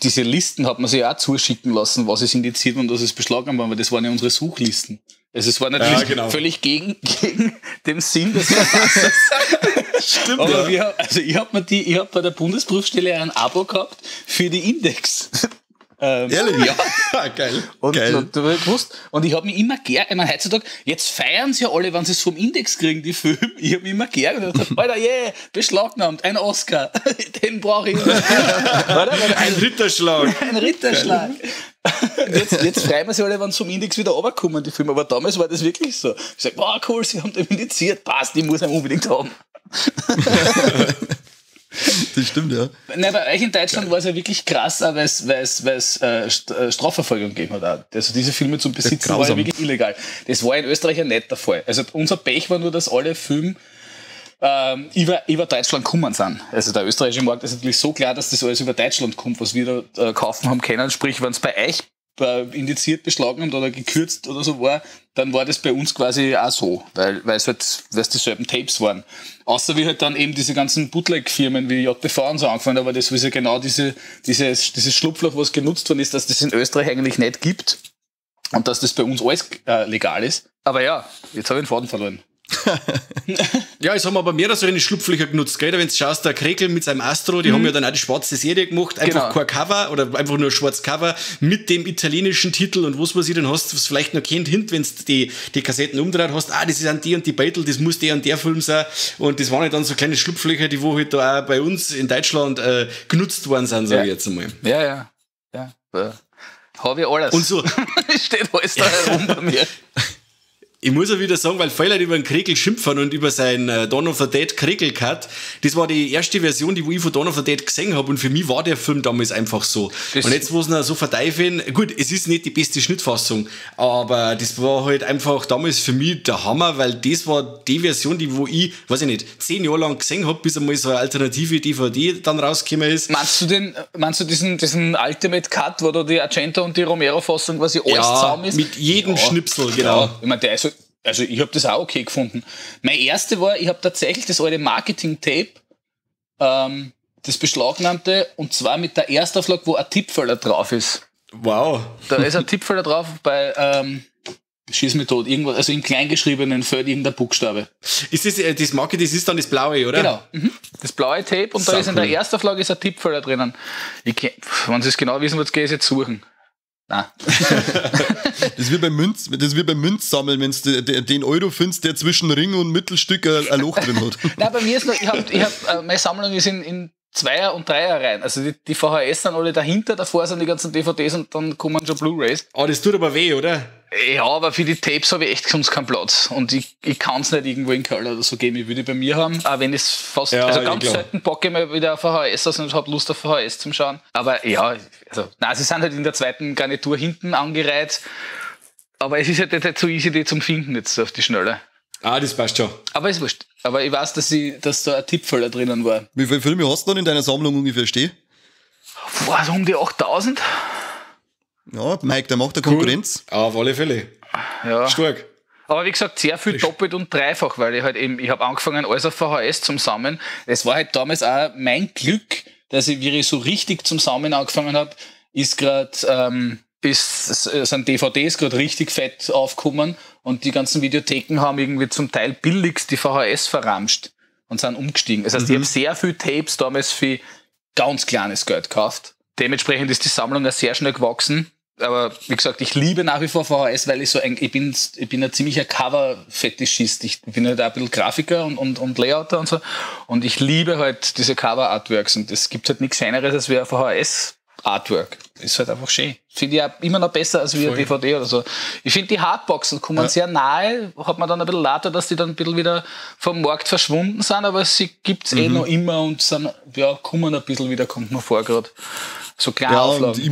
diese Listen hat man sich auch zuschicken lassen, was ist indiziert und was ist beschlagnahmt, aber das waren ja unsere Suchlisten. Also es war natürlich völlig gegen den Sinn des Verfassers. Stimmt. Aber ich hab bei der Bundesprüfstelle ein Abo gehabt für die Index. Ehrlich? Ja. Geil. Und du hast gewusst. Und ich habe mich immer geärgert. Ich meine, heutzutage, jetzt feiern sie ja alle, wenn sie es vom Index kriegen, die Filme. Ich habe mich immer geärgert und gesagt, Alter, beschlagnahmt, ein Oscar. Den brauche ich. Ein Ritterschlag. Ein Ritterschlag. Jetzt freuen wir sich alle, wenn sie vom Index wieder runterkommen, die Filme. Aber damals war das wirklich so. Ich sage, wow, cool, sie haben den indiziert. Passt, ich muss ihn unbedingt haben. Das stimmt, ja. Nein, bei euch in Deutschland war es ja wirklich krass, weil es Strafverfolgung gegeben hat. Auch. Also diese Filme zum Besitzen war ja wirklich illegal. Das war in Österreich ja nicht der Fall. Also unser Pech war nur, dass alle Filme über Deutschland gekommen sind. Also der österreichische Markt ist natürlich so klar, dass das alles über Deutschland kommt, was wir da kaufen haben können. Sprich, wenn es bei euch indiziert, beschlagnahmt oder gekürzt oder so war, dann war das bei uns quasi auch so, weil es dieselben Tapes waren. Außer wie halt dann eben diese ganzen Bootleg-Firmen wie JPV und so angefangen, aber das ist ja genau dieses Schlupfloch, was genutzt worden ist, dass das in Österreich eigentlich nicht gibt und dass das bei uns alles legal ist. Aber ja, jetzt habe ich den Faden verloren. Ja, es haben aber mehrere solche Schlupflöcher genutzt, gell? Wenn du schaust, der Kregel mit seinem Astro, die haben ja dann auch die schwarze Serie gemacht, einfach kein Cover oder einfach nur ein schwarzes Cover mit dem italienischen Titel und was ich dann hast, was vielleicht noch kennt, wenn du die Kassetten umdreht hast, das sind die und die Battle, das muss der und der Film sein und das waren halt dann so kleine Schlupflöcher, die wo halt da auch bei uns in Deutschland genutzt worden sind, sag ich jetzt einmal. Ja. Habe ich alles. Und so. Steht alles da herum bei mir. Ich muss ja wieder sagen, weil viele Leute über den Kregel schimpfen und über sein Dawn of the Dead Kregel-Cut, das war die erste Version, die ich von Dawn of the Dead gesehen habe und für mich war der Film damals einfach so. Und jetzt, wo sie ihn so verteifeln, gut, es ist nicht die beste Schnittfassung, aber das war halt einfach damals für mich der Hammer, weil das war die Version, die wo ich, weiß ich nicht, 10 Jahre lang gesehen habe, bis einmal so eine alternative DVD dann rausgekommen ist. Meinst du diesen Ultimate Cut, wo da die Argento und die Romero-Fassung quasi alles zusammen ist? Mit jedem Schnipsel, genau. Ja, ich meine, der ist also ich habe das auch okay gefunden. Mein erste war, ich habe tatsächlich das alte Marketing-Tape, das beschlagnahmte, und zwar mit der Erstauflage, wo ein Tippfelder drauf ist. Wow. Da ist ein Tippfelder drauf bei Schieß mich tot, irgendwas, also im Kleingeschriebenen fällt irgendein Buchstabe. Ist das Marketing, das ist dann das Blaue, oder? Genau. Das blaue Tape, und da ist in der Erstauflage ist ein Tippfelder drinnen. Wenn Sie es genau wissen wollt, gehe ich es jetzt suchen. Nein. Das ist wie beim Münzsammeln, wenn du den Euro findest, der zwischen Ring und Mittelstück ein Loch drin hat. Nein, bei mir ist noch, meine Sammlung ist in 2er- und 3er-Reihen. Also die VHS sind alle dahinter, davor sind die ganzen DVDs und dann kommen schon Blu-Rays. Das tut aber weh, oder? Ja, aber für die Tapes habe ich echt sonst keinen Platz. Und ich kann es nicht irgendwo in Keller oder so geben. Ich würde bei mir haben, auch wenn es fast, ganz selten bocke ich mal wieder auf VHS aus und habe Lust auf VHS zum Schauen. Aber ja, sie sind halt in der zweiten Garnitur hinten angereiht. Aber es ist halt nicht so easy, die zum Finden jetzt auf die Schnelle. Das passt schon. Aber ist wurscht. Aber ich weiß, dass da ein Tippfelder drinnen war. Wie viele Filme hast du dann in deiner Sammlung ungefähr stehen? Boah, so um die 8000. Ja, Mike, der macht eine Konkurrenz. Cool. Auf alle Fälle. Ja. Stark. Aber wie gesagt, sehr viel doppelt und dreifach, weil ich habe angefangen, alles auf VHS zum Sammeln. Es war halt damals auch mein Glück, dass wie ich so richtig zum Sammeln angefangen habe, sind DVDs gerade richtig fett aufgekommen und die ganzen Videotheken haben irgendwie zum Teil billigst die VHS verramscht und sind umgestiegen. Das heißt, ich habe sehr viel Tapes damals für ganz kleines Geld gekauft. Dementsprechend ist die Sammlung auch sehr schnell gewachsen. Aber wie gesagt, ich liebe nach wie vor VHS, weil ich bin ein ziemlicher Cover-Fetischist. Ich bin halt auch ein bisschen Grafiker und Layouter und so. Und ich liebe halt diese Cover-Artworks. Und es gibt halt nichts Schöneres als wie ein VHS-Artwork. Ist halt einfach schön. Finde ich auch immer noch besser als wie ein DVD oder so. Ich finde, die Hardboxen kommen sehr nahe. Hat man dann ein bisschen lauter, dass die dann ein bisschen wieder vom Markt verschwunden sind. Aber sie gibt's noch immer und sind, kommen ein bisschen wieder, kommt mir vor gerade. So kleine Auflagen. Und ich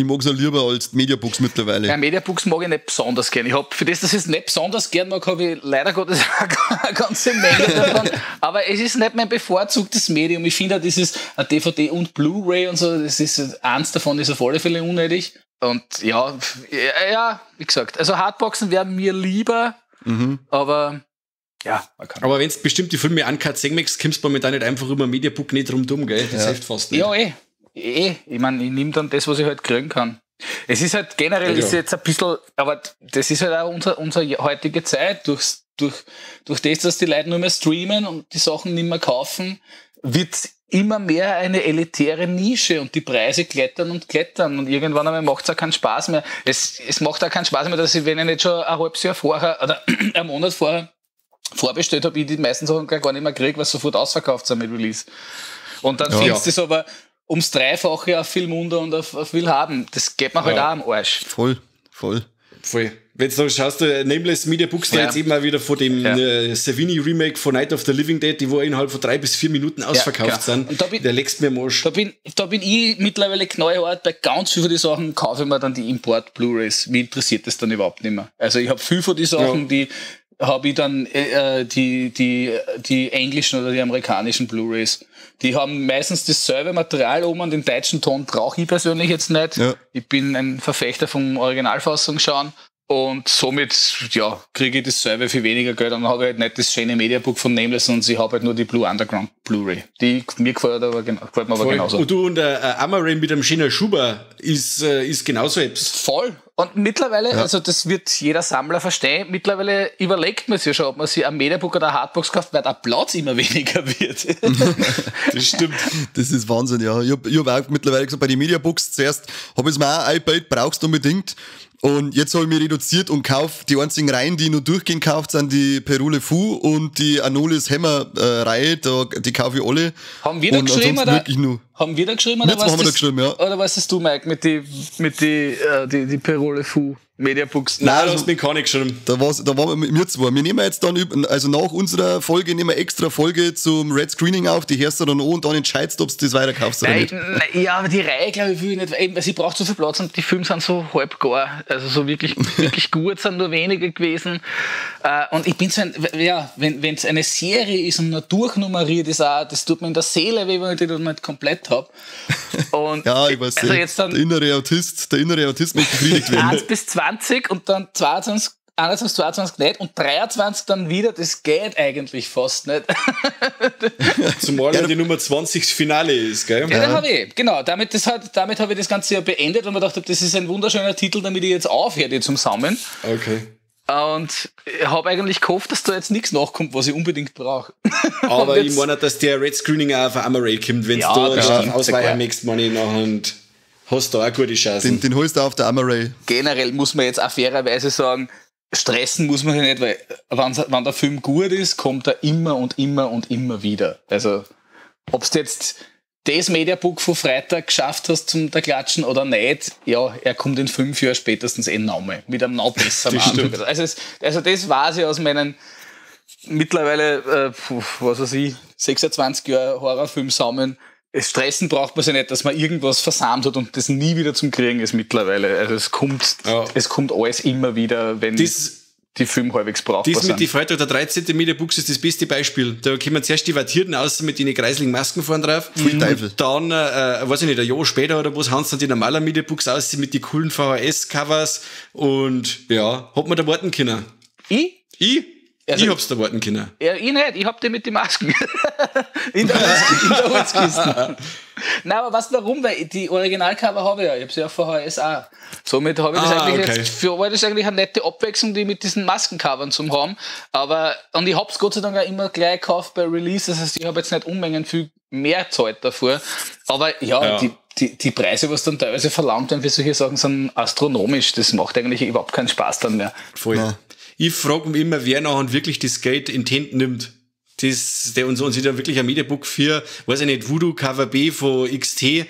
mag's auch lieber als Mediabooks mittlerweile. Ja, Mediabooks mag ich nicht besonders gern. Für das, dass ich es nicht besonders gern mag, habe ich leider Gottes eine ganze Menge davon. Aber es ist nicht mein bevorzugtes Medium. Ich finde auch dieses DVD und Blu-ray und so, das ist eins davon, ist auf alle Fälle unnötig. Und ja, wie gesagt, also Hardboxen wären mir lieber, aber ja, man kann. Aber wenn du bestimmte Filme uncut sehen möchtest, kommst du momentan nicht einfach über Mediabook nicht drum, gell? Das hilft fast nicht. Ja, ich meine, ich nehme dann das, was ich halt kriegen kann. Es ist halt generell, ist jetzt ein bisschen, aber das ist halt auch unsere heutige Zeit. Durch das, dass die Leute nur mehr streamen und die Sachen nicht mehr kaufen, wird immer mehr eine elitäre Nische und die Preise klettern und irgendwann einmal macht es auch keinen Spaß mehr. Es macht auch keinen Spaß mehr, dass ich, wenn ich nicht schon ein halbes Jahr vorher oder einen Monat vorher vorbestellt habe, ich die meisten Sachen gar nicht mehr kriege, weil sofort ausverkauft sind mit Release. Und dann findest du es aber ums Dreifache auf viel Munde und auf viel haben. Das geht mir halt auch am Arsch. Voll. Wenn du schaust, Nameless Mediabooks da jetzt eben mal wieder von dem Savini Remake von Night of the Living Dead, die wo innerhalb von 3 bis 4 Minuten ausverkauft sind. Und der legst mir am Arsch. Da bin ich mittlerweile knallhart, bei ganz viel von den Sachen kaufe ich mir dann die Import-Blu-Rays. Mich interessiert das dann überhaupt nicht mehr. Also ich habe viel von den Sachen, die habe ich dann die englischen oder die amerikanischen Blu-Rays. Die haben meistens dasselbe Material oben, und den deutschen Ton brauche ich persönlich jetzt nicht. Ja. Ich bin ein Verfechter vom Originalfassung schauen und somit kriege ich dasselbe für weniger Geld, und dann habe ich halt nicht das schöne Mediabook von Nameless, und ich habe halt nur die Blue Underground Blu-ray. Mir gefällt mir aber genauso. Und du und Amarin mit einem schönen Schuber ist genauso etwas. Voll. Und mittlerweile, also das wird jeder Sammler verstehen, mittlerweile überlegt man sich ja schon, ob man sich ein Mediabook oder eine Hardbox kauft, weil der Platz immer weniger wird. Das stimmt. Das ist Wahnsinn, ja. Ich hab auch mittlerweile gesagt, bei den Mediabooks zuerst habe ich mir auch ein iPad, brauchst du unbedingt. Und jetzt habe ich mich reduziert und kaufe die einzigen Reihen, die ich noch durchgehend kauft, sind die Perule Fu und die Anolis Hammer Reihe, die kaufe ich alle. Haben wir da geschrieben, oder? Haben wir da geschrieben, oder was? Haben wir da geschrieben, ja. Oder was hast du, Mike, mit die Perule Fu Mediabooks? Nein, du hast mich gar nicht geschrieben. Da waren wir zwei. Wir nehmen jetzt dann, also nach unserer Folge, nehmen wir extra Folge zum Red Screening auf, die hörst du dann an und dann entscheidest du, ob du das weiterkaufst oder nicht. Ja, aber die Reihe, glaube ich, will ich nicht, weil sie braucht so viel Platz und die Filme sind so halb gar. Also so wirklich, wirklich gut sind nur wenige gewesen. Und ich bin so wenn es eine Serie ist und nur durchnummeriert ist, auch, das tut mir in der Seele weh, wenn ich die dann nicht komplett habe. Ja, ich weiß nicht. Jetzt dann der innere Autist möchte befriedigt werden. 1 bis 20 und dann 21, 22 nicht und 23 dann wieder, das geht eigentlich fast nicht. Zumal wenn die Nummer 20 das Finale ist, gell? Ja, habe ich, genau. Damit habe ich das Ganze ja beendet und mir gedacht, das ist ein wunderschöner Titel, damit ich jetzt aufhöre zum Sammeln. Okay. Und ich habe eigentlich gehofft, dass da jetzt nichts nachkommt, was ich unbedingt brauche. Aber ich meine, dass der Red Screening auch auf Amaray kommt, wenn du da ausweichen möchtest, meine ich nachher und hast da auch gute Chancen. Den holst du auf der Amaray. Generell muss man jetzt auch fairerweise sagen, stressen muss man sich nicht, weil wenn der Film gut ist, kommt er immer und immer und immer wieder. Also, ob du jetzt das Mediabook von Freitag geschafft hast zum da Klatschen oder nicht, ja, er kommt in 5 Jahren spätestens nochmal mit einem noch besseren Anzug. Also das weiß ich aus meinen mittlerweile, 26 Jahre Horrorfilm sammeln. Stressen braucht man sich nicht, dass man irgendwas versammelt hat und das nie wieder zum Kriegen ist mittlerweile. Also es kommt alles immer wieder, wenn die Filme halbwegs brauchbar sind. Das mit die Freitag der 13. Mediabooks ist das beste Beispiel. Da kommen zuerst die Wattierten aus mit den kreislichen Masken vorne drauf. Viel Teufel. Dann, weiß ich nicht, ein Jahr später oder was, haben sie dann die normalen Mediabooks aus mit den coolen VHS-Covers und ja, hat man da warten können. Ich hab's da warten können. Ja, ich nicht, ich hab die mit den Masken. in der Holzkiste. Nein, aber weißt du warum? Weil die Originalcover habe ich ja. Ich habe sie auf VHS auch. Somit habe ich das eigentlich jetzt war das eigentlich eine nette Abwechslung, die mit diesen Maskencovern zu haben. Und ich hab's Gott sei Dank auch immer gleich gekauft bei Release. Das heißt, ich habe jetzt nicht Unmengen viel mehr Zeit davor. Aber die Preise, was dann teilweise verlangt werden für solche Sachen, sind astronomisch. Das macht eigentlich überhaupt keinen Spaß dann mehr. Voll. Ja. Ich frage mich immer, wer nachher wirklich das Geld in die Hand nimmt. Der und sich dann wirklich ein Mediabook für, weiß ich nicht, Voodoo Cover B von XT, die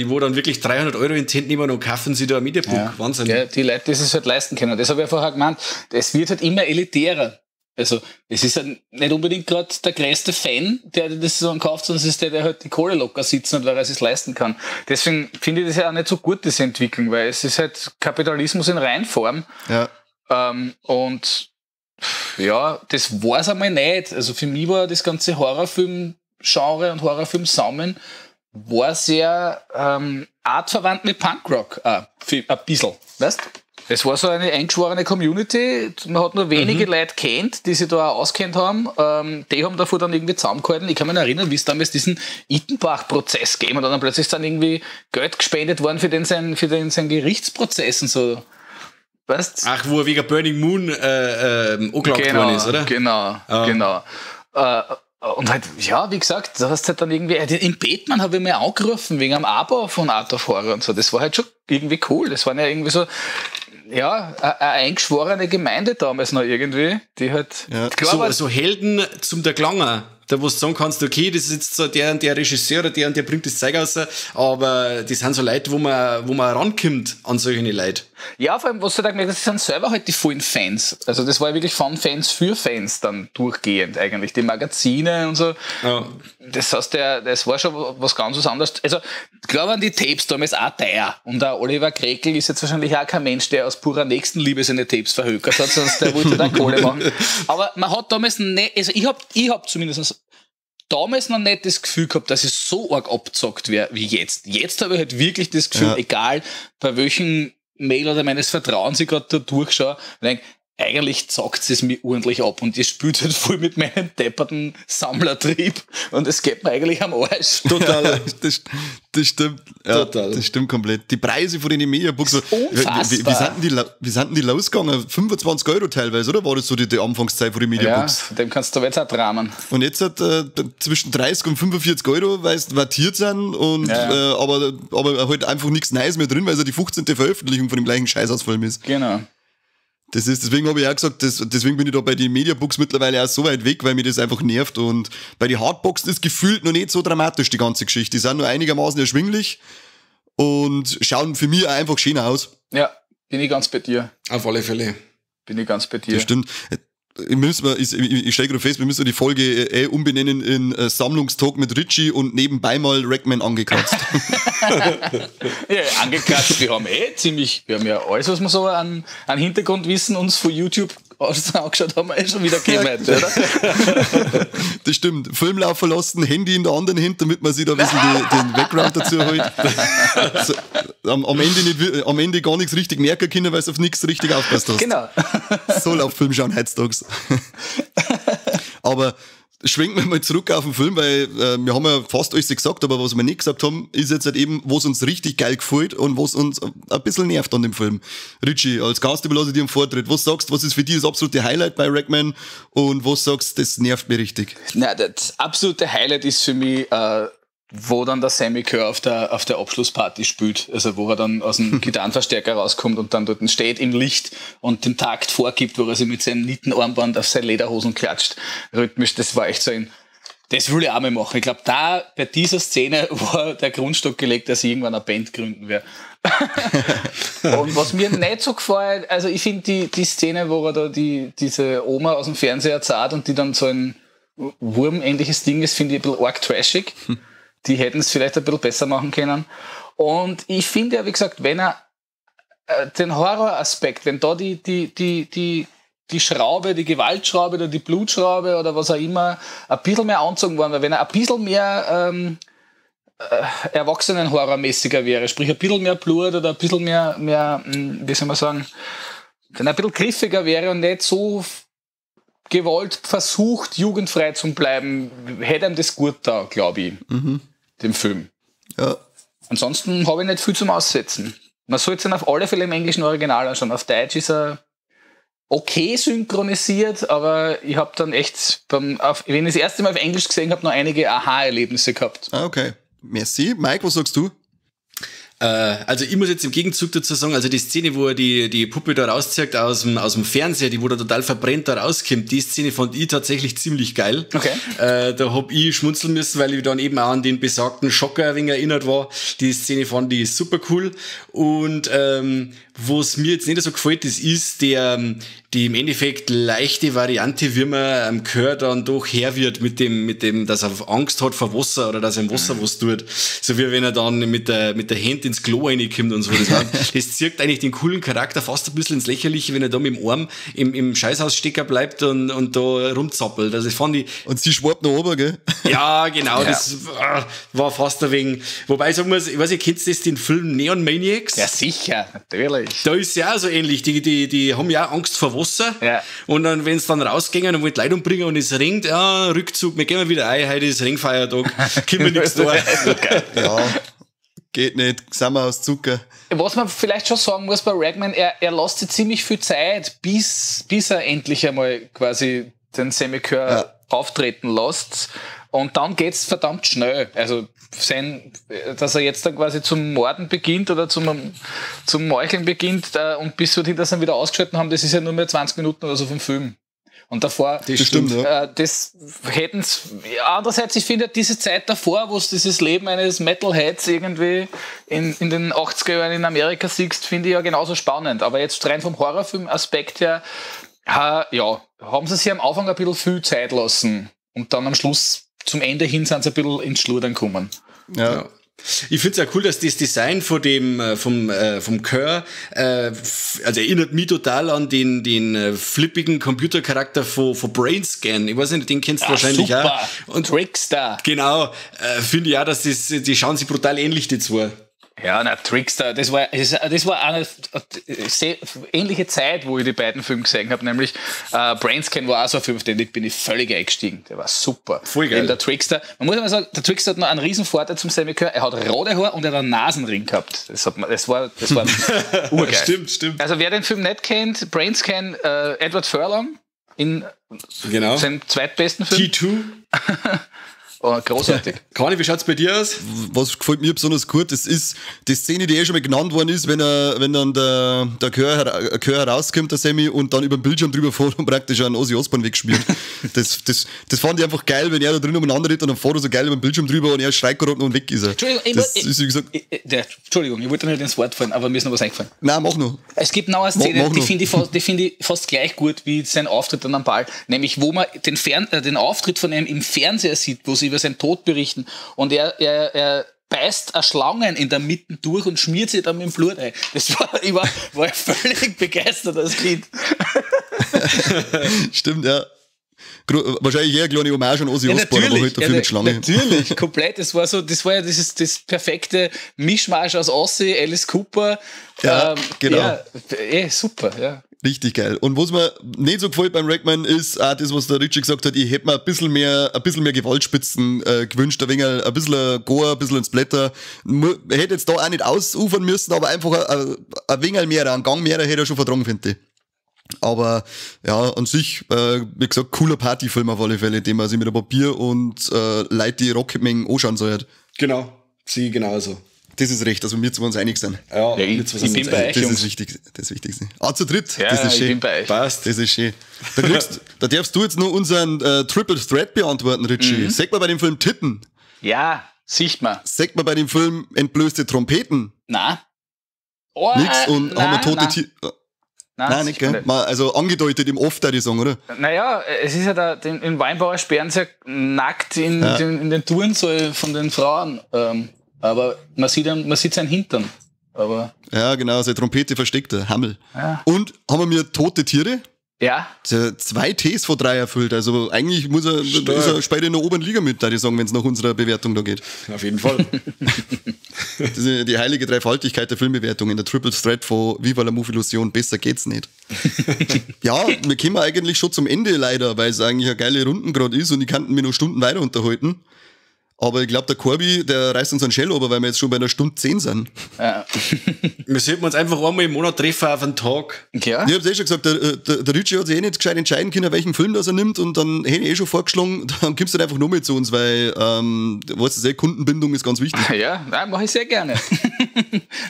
wo dann wirklich 300 € in die Hand nehmen und kaufen sie da ein Mediabook. Ja. Wahnsinn. Ja, die Leute, die es halt leisten können. Das habe ich ja vorher gemeint. Es wird halt immer elitärer. Also, es ist halt nicht unbedingt gerade der größte Fan, der das so kauft, sondern es ist der halt die Kohle locker sitzen hat, weil er es leisten kann. Deswegen finde ich das ja auch nicht so gut, diese Entwicklung, weil es ist halt Kapitalismus in Reinform. Ja. Und ja, das war's einmal nicht. Also für mich war das ganze Horrorfilm-Genre und Horrorfilm-Sammeln war sehr artverwandt mit Punkrock ein bisschen, weißt? Es war so eine eingeschworene Community, man hat nur wenige Leute kennt, die sich da auch auskennt haben, die haben davor dann irgendwie zusammengehalten. Ich kann mich erinnern, wie es damals diesen Ittenbach-Prozess gegeben hat und dann plötzlich dann irgendwie Geld gespendet worden für den sein Gerichtsprozess und so. Weißt? Ach, wo er wegen Burning Moon angeklagt worden ist, oder? Genau. Und halt, ja, wie gesagt, da hast du halt dann irgendwie, in Batman habe ich mir angerufen, wegen einem Abo von Art of Horror und so. Das war halt schon irgendwie cool. Das waren ja irgendwie so, ja, eine eingeschworene Gemeinde damals noch irgendwie, die halt, klar, so Helden zum der Klanger. Da wo du sagen kannst, okay, das ist jetzt so der und der Regisseur oder der und der bringt das Zeug raus, aber das sind so Leute, wo man rankommt an solche Leute. Ja, vor allem, was du da gemerkt hast, das sind selber halt die vollen Fans. Also das war ja wirklich von Fans für Fans dann durchgehend eigentlich. Die Magazine und so. Ja. Das heißt, das war schon was ganz was anderes. Also klar waren die Tapes damals auch teuer. Und der Oliver Krekel ist jetzt wahrscheinlich auch kein Mensch, der aus purer Nächstenliebe seine Tapes verhökert hat, sonst der wollte dann Kohle machen. Aber man hat damals nicht, also ich hab zumindest damals noch nicht das Gefühl gehabt, dass es so arg abgezockt wäre wie jetzt. Jetzt habe ich halt wirklich das Gefühl, egal bei welchen Mail oder meines Vertrauens ich gerade da durchschaue, und denke, eigentlich zockt es mir ordentlich ab und ich spielt halt voll mit meinem depperten Sammlertrieb und es geht mir eigentlich am Arsch. Total. Das stimmt. Ja, Total. das stimmt komplett. Die Preise von den Mediabooks, unfassbar. wie sind denn die losgegangen? 25 € teilweise, oder? War das so die Anfangszeit von den Ja, Mediabooks? von dem kannst du aber jetzt auch dramen. Und jetzt hat zwischen 30 und 45 €, weil es wartiert sind und Ja. aber halt einfach nichts Neues mehr drin, weil es ja die 15. Veröffentlichung von dem gleichen Scheiß aus Film ist. Genau. Deswegen habe ich auch gesagt, deswegen bin ich da bei den Mediabooks mittlerweile auch so weit weg, weil mir das einfach nervt. Und bei den Hardboxen ist gefühlt noch nicht so dramatisch, die ganze Geschichte. Die sind nur einigermaßen erschwinglich und schauen für mich auch einfach schön aus. Ja, bin ich ganz bei dir. Auf alle Fälle. Bin ich ganz bei dir. Das stimmt. Ich stelle gerade fest, wir müssen die Folge umbenennen in Sammlungstalk mit Richie und nebenbei mal Rackman angekratzt. Ja, angekratzt, wir haben ja alles, was wir so an Hintergrundwissen uns von YouTube angeschaut haben, schon wieder gemeint, oder? Das stimmt. Filmlauf verlassen, Handy in der anderen Hand, damit man sich da ein bisschen den Background dazu holt. So, am Ende gar nichts richtig merken können, weil du auf nichts richtig aufpasst hast. Genau. So läuft Film schauen heutzutage. Aber schwenken wir mal zurück auf den Film, weil wir haben ja fast alles gesagt, aber was wir nicht gesagt haben, ist jetzt halt eben, was uns richtig geil gefällt und was uns ein bisschen nervt an dem Film. Richie, als Gast überlasse ich dir einen Vortritt. Was sagst du, was ist für dich das absolute Highlight bei Rackman und was sagst du, das nervt mich richtig? Na, das absolute Highlight ist für mich, wo dann der Sammy Kerr auf der Abschlussparty spielt. Also wo er dann aus dem Gitarrenverstärker rauskommt und dann dort steht im Licht und den Takt vorgibt, wo er sich mit seinem Nittenarmband auf seine Lederhosen klatscht. Rhythmisch, das war echt so das will ich auch mal machen. Ich glaube, bei dieser Szene war der Grundstock gelegt, dass ich irgendwann eine Band gründen werde. Und was mir nicht so gefällt, also ich finde die Szene, wo er da diese Oma aus dem Fernseher zahlt und die dann so ein wurmähnliches Ding ist, finde ich ein bisschen arg trashig. Die hätten es vielleicht ein bisschen besser machen können. Und ich finde ja, wie gesagt, wenn er den Horroraspekt, wenn da die Schraube, die Gewaltschraube oder die Blutschraube oder was auch immer ein bisschen mehr angezogen worden wäre, wenn er ein bisschen mehr Erwachsenen-Horrormäßiger wäre, sprich ein bisschen mehr Blut oder ein bisschen mehr, wie soll man sagen, wenn er ein bisschen griffiger wäre und nicht so gewollt versucht, jugendfrei zu bleiben, hätte ihm das gut da, glaube ich, dem Film. Ja. Ansonsten habe ich nicht viel zum Aussetzen. Man sollte ihn auf alle Fälle im englischen Original anschauen. Auf Deutsch ist er okay synchronisiert, aber ich habe dann echt, wenn ich das erste Mal auf Englisch gesehen habe, noch einige Aha-Erlebnisse gehabt. Ah, okay. Merci. Mike, was sagst du? Also ich muss jetzt im Gegenzug dazu sagen, also die Szene, wo er die Puppe da rauszieht aus dem Fernseher, die wo da total verbrennt da rauskommt, die Szene fand ich tatsächlich ziemlich geil. Okay. Da hab ich schmunzeln müssen, weil ich dann eben auch an den besagten Schocker ein wenig erinnert war. Die Szene fand ich super cool. Und was mir jetzt nicht so gefällt, das ist die im Endeffekt leichte Variante, wie man am Kerr dann doch her wird mit dem, dass er Angst hat vor Wasser oder dass er im Wasser was tut. So wie wenn er dann mit der Hand ins Klo reinkommt und so. Das zirkt eigentlich den coolen Charakter fast ein bisschen ins Lächerliche, wenn er da mit dem Arm im Scheißhaus stecken bleibt und da rumzappelt. Also das fand ich. Und sie schwappt nach oben, gell? Ja, genau, ja. Das war fast ein wenig. Wobei ich sagen muss, ich weiß nicht, kennst du das, den Film Neon Maniacs? Ja, sicher, natürlich. Da ist ja auch so ähnlich. Die haben ja auch Angst vor Wasser. Ja. Und dann, wenn es dann rausgehen und wollen Leute umbringen und es ringt, ja, Rückzug, wir gehen wieder ein, heute ist Ringfeiertag, können wir nichts tun. Ja, geht nicht, sind wir aus Zucker. Was man vielleicht schon sagen muss bei Ragman, er lässt sich ziemlich viel Zeit, bis er endlich einmal quasi den Sammy Kerr auftreten lässt. Und dann geht's verdammt schnell. Also, dass er jetzt dann quasi zum Morden beginnt oder zum Meucheln beginnt und bis dorthin, dass sie ihn wieder ausgeschaltet haben, das ist ja nur mehr 20 Minuten oder so vom Film. Und davor, das stimmt, ja. Das hätten's, andererseits, ich finde diese Zeit davor, wo es dieses Leben eines Metalheads irgendwie in den 80er Jahren in Amerika siehst, finde ich ja genauso spannend. Aber jetzt rein vom Horrorfilm-Aspekt her, haben sie sich am Anfang ein bisschen viel Zeit lassen. Und dann am Schluss, zum Ende hin, sind sie ein bisschen ins Schludern gekommen. Ja. Ich finde es auch cool, dass das Design vom Kerr, also erinnert mich total an den flippigen Computercharakter von Brainscan. Ich weiß nicht, den kennst du wahrscheinlich super. Auch. Und Trickster. Genau, finde ich auch, dass die schauen sich brutal ähnlich, die zwei. Ja, na, Trickster, das war eine ähnliche Zeit, wo ich die beiden Filme gesehen habe, nämlich Brainscan war auch so ein Film, auf den bin ich völlig eingestiegen. Der war super. Voll geil. Der Trickster, man muss aber sagen, der Trickster hat noch einen riesen Vorteil zum Sammy Kerr, er hat rote Haare und er hat einen Nasenring gehabt. Das war urgeil. Stimmt. Also wer den Film nicht kennt, Brainscan, Edward Furlong in seinem zweitbesten Film. T2. Oh, großartig. Conny, wie schaut's bei dir aus? Was gefällt mir besonders gut, das ist die Szene, die schon mal genannt worden ist, wenn dann der Chör herauskommt, der Sammy, und dann über den Bildschirm drüber fährt und praktisch einen Ozzy Osbourne wegschmiert. das fand ich einfach geil, wenn er da drin umeinander redet und dann fährt er so geil über den Bildschirm drüber und er schreit gerade und weg ist er. Entschuldigung, ich wollte nicht ins Wort fallen, aber mir ist noch was eingefallen. Nein, mach noch. Es gibt noch eine Szene, die finde ich fast gleich gut wie sein Auftritt an am Ball, nämlich wo man den Auftritt von ihm im Fernseher sieht, wo sie über seinen Tod berichten und er beißt eine Schlange in der Mitte durch und schmiert sie dann mit dem Blut ein. Ich war völlig begeistert als Kind. Stimmt, ja. Wahrscheinlich eher eine kleine Hommage an Ozzy Osbourne, aber halt dafür mit Schlange. Natürlich, komplett. Das war ja das perfekte Mischmasch aus Ozzy, Alice Cooper. Ja, genau. Ja, super, ja. Richtig geil. Und was mir nicht so gefällt beim Rackman ist auch das, was der Richie gesagt hat, ich hätte mir ein bisschen mehr Gewaltspitzen gewünscht, ein bisschen Gore, ein bisschen ein Splatter. Er hätte jetzt da auch nicht ausufern müssen, aber einfach ein wenig mehr, einen Gang mehr hätte er schon vertragen, finde ich. Aber ja, an sich, wie gesagt, cooler Partyfilm auf alle Fälle, den man sich mit ein paar Bier und Leute, die Rocketmengen anschauen soll. Genau, sie genauso. Das ist recht, also wir zwei uns einig sind. Ja, ich bin bei euch, das Jungs. ist wichtig, das Wichtigste. Zu dritt, ja, das ist schön. Ich bin bei euch. Passt. Das ist schön. Da darfst du jetzt noch unseren Triple Threat beantworten, Richie. Sag mal bei dem Film Titten. Ja, sieht man. Sag mal bei dem Film Entblößte Trompeten. Nein. Nix und haben wir tote Tiere. Nein, nicht, gell? Nicht. Also angedeutet im Off, würde ich sagen, oder? Naja, es ist ja in Weinbauer sperren sie ja nackt in den Turnsaal von den Frauen. Aber man sieht seinen Hintern. Aber ja, genau, seine Trompete versteckt, der Hammel. Ja. Und haben wir tote Tiere? Ja. 2 Ts von 3 erfüllt. Also eigentlich ist er später in der oberen Liga mit, würde ich sagen, wenn es nach unserer Bewertung da geht. Auf jeden Fall. Das ist die heilige Dreifaltigkeit der Filmbewertung in der Triple Threat von Viva la Mufillusion. Besser geht's nicht. Ja, wir kommen eigentlich schon zum Ende leider, weil es eigentlich eine geile Runden gerade ist und ich kann mich noch Stunden weiter unterhalten. Aber ich glaube, der Corby, der reißt uns einen Shell runter, weil wir jetzt schon bei einer Stunde 10 sind. Ja. Wir sollten uns einfach einmal im Monat treffen auf einen Tag. Ja. Ich hab's schon gesagt, der Richie hat sich nicht gescheit entscheiden können, welchen Film das er nimmt, und dann hätte ich schon vorgeschlagen, dann kommst du halt einfach nur mit zu uns, weil, weißt du, Kundenbindung ist ganz wichtig. Ja, nein, mache ich sehr gerne.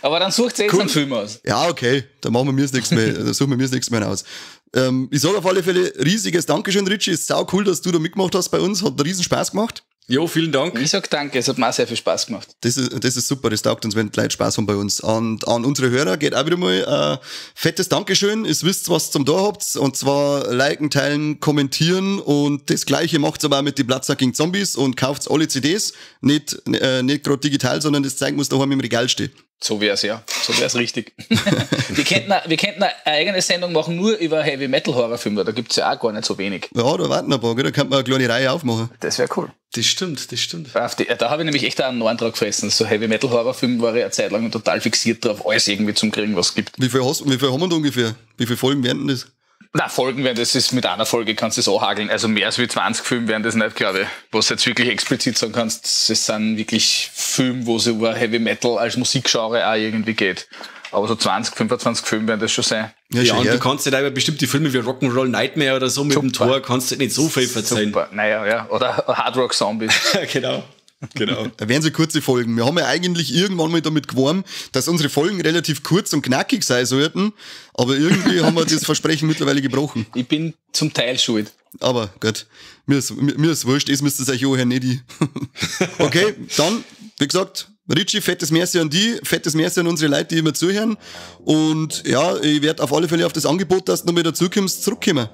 Aber dann sucht ihr jetzt einen Film aus. Ja, okay, dann machen wir mir das nächste Mal, dann suchen wir mir das nächste Mal aus. Ich sage auf alle Fälle riesiges Dankeschön, Richie, ist sau cool, dass du da mitgemacht hast bei uns, hat riesen Spaß gemacht. Jo, vielen Dank. Ich sag danke, es hat mir auch sehr viel Spaß gemacht. Das ist super, das taugt uns, wenn die Leute Spaß haben bei uns. Und an unsere Hörer geht auch wieder mal fettes Dankeschön. Ihr wisst, was ihr zum da habt. Und zwar liken, teilen, kommentieren. Und das Gleiche macht's aber auch mit die Bloodsucking Zombies und kauft alle CDs. Nicht gerade digital, sondern das Zeug muss daheim im Regal stehen. So wär's, ja. So wär's richtig. wir könnten eine eigene Sendung machen, nur über Heavy-Metal-Horrorfilme. Da gibt's ja auch gar nicht so wenig. Ja, da warten ein paar, gell? Da könnte man eine kleine Reihe aufmachen. Das wäre cool. Das stimmt. Da habe ich nämlich echt einen neuen Draht gefressen. So Heavy-Metal-Horrorfilm war ich eine Zeit lang total fixiert drauf, alles irgendwie zum Kriegen, was es gibt. Wie viel haben wir da ungefähr? Wie viele Folgen werden das? Na, Folgen werden das ist mit einer Folge kannst du das anhageln. Also mehr als wie 20 Filme werden das nicht, glaube ich. Was du jetzt wirklich explizit sagen kannst, das sind wirklich Filme, wo es über Heavy Metal als Musikgenre auch irgendwie geht. Aber so 20, 25 Filme werden das schon sein. Ja, und du kannst dir da über bestimmte Filme wie Rock'n'Roll Nightmare oder so mit dem Tor kannst du nicht so viel verzeihen. Super, naja, ja. Oder Hard Rock Zombies. Genau. Da wären so kurze Folgen. Wir haben ja eigentlich irgendwann mal damit geworben, dass unsere Folgen relativ kurz und knackig sein sollten, aber irgendwie haben wir das Versprechen mittlerweile gebrochen. Ich bin zum Teil schuld. Aber gut, mir ist wurscht, das müsst ihr euch auch hören, nicht ich. Okay, dann, wie gesagt, Richie, fettes Merci an die, fettes Merci an unsere Leute, die immer zuhören. Und ja, ich werde auf alle Fälle auf das Angebot, dass du noch mal dazukommst, zurückkommen.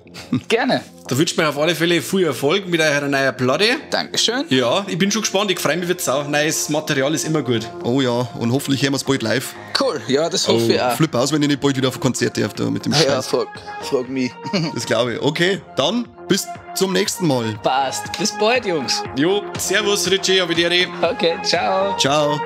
Gerne. Da wünsche ich mir auf alle Fälle viel Erfolg mit eurer neuen Platte. Dankeschön. Ja, ich bin schon gespannt, ich freue mich wird's auch. Neues Material ist immer gut. Oh ja, und hoffentlich hören wir es bald live. Cool, ja, das hoffe ich auch. Flipp aus, wenn ich nicht bald wieder auf ein Konzert darf, da mit dem Scheiß. Ja, frag mich. Das glaube ich. Okay, dann bis zum nächsten Mal. Passt. Bis bald, Jungs. Jo, servus Richie, auf Wiedersehen. Okay, ciao. Ciao.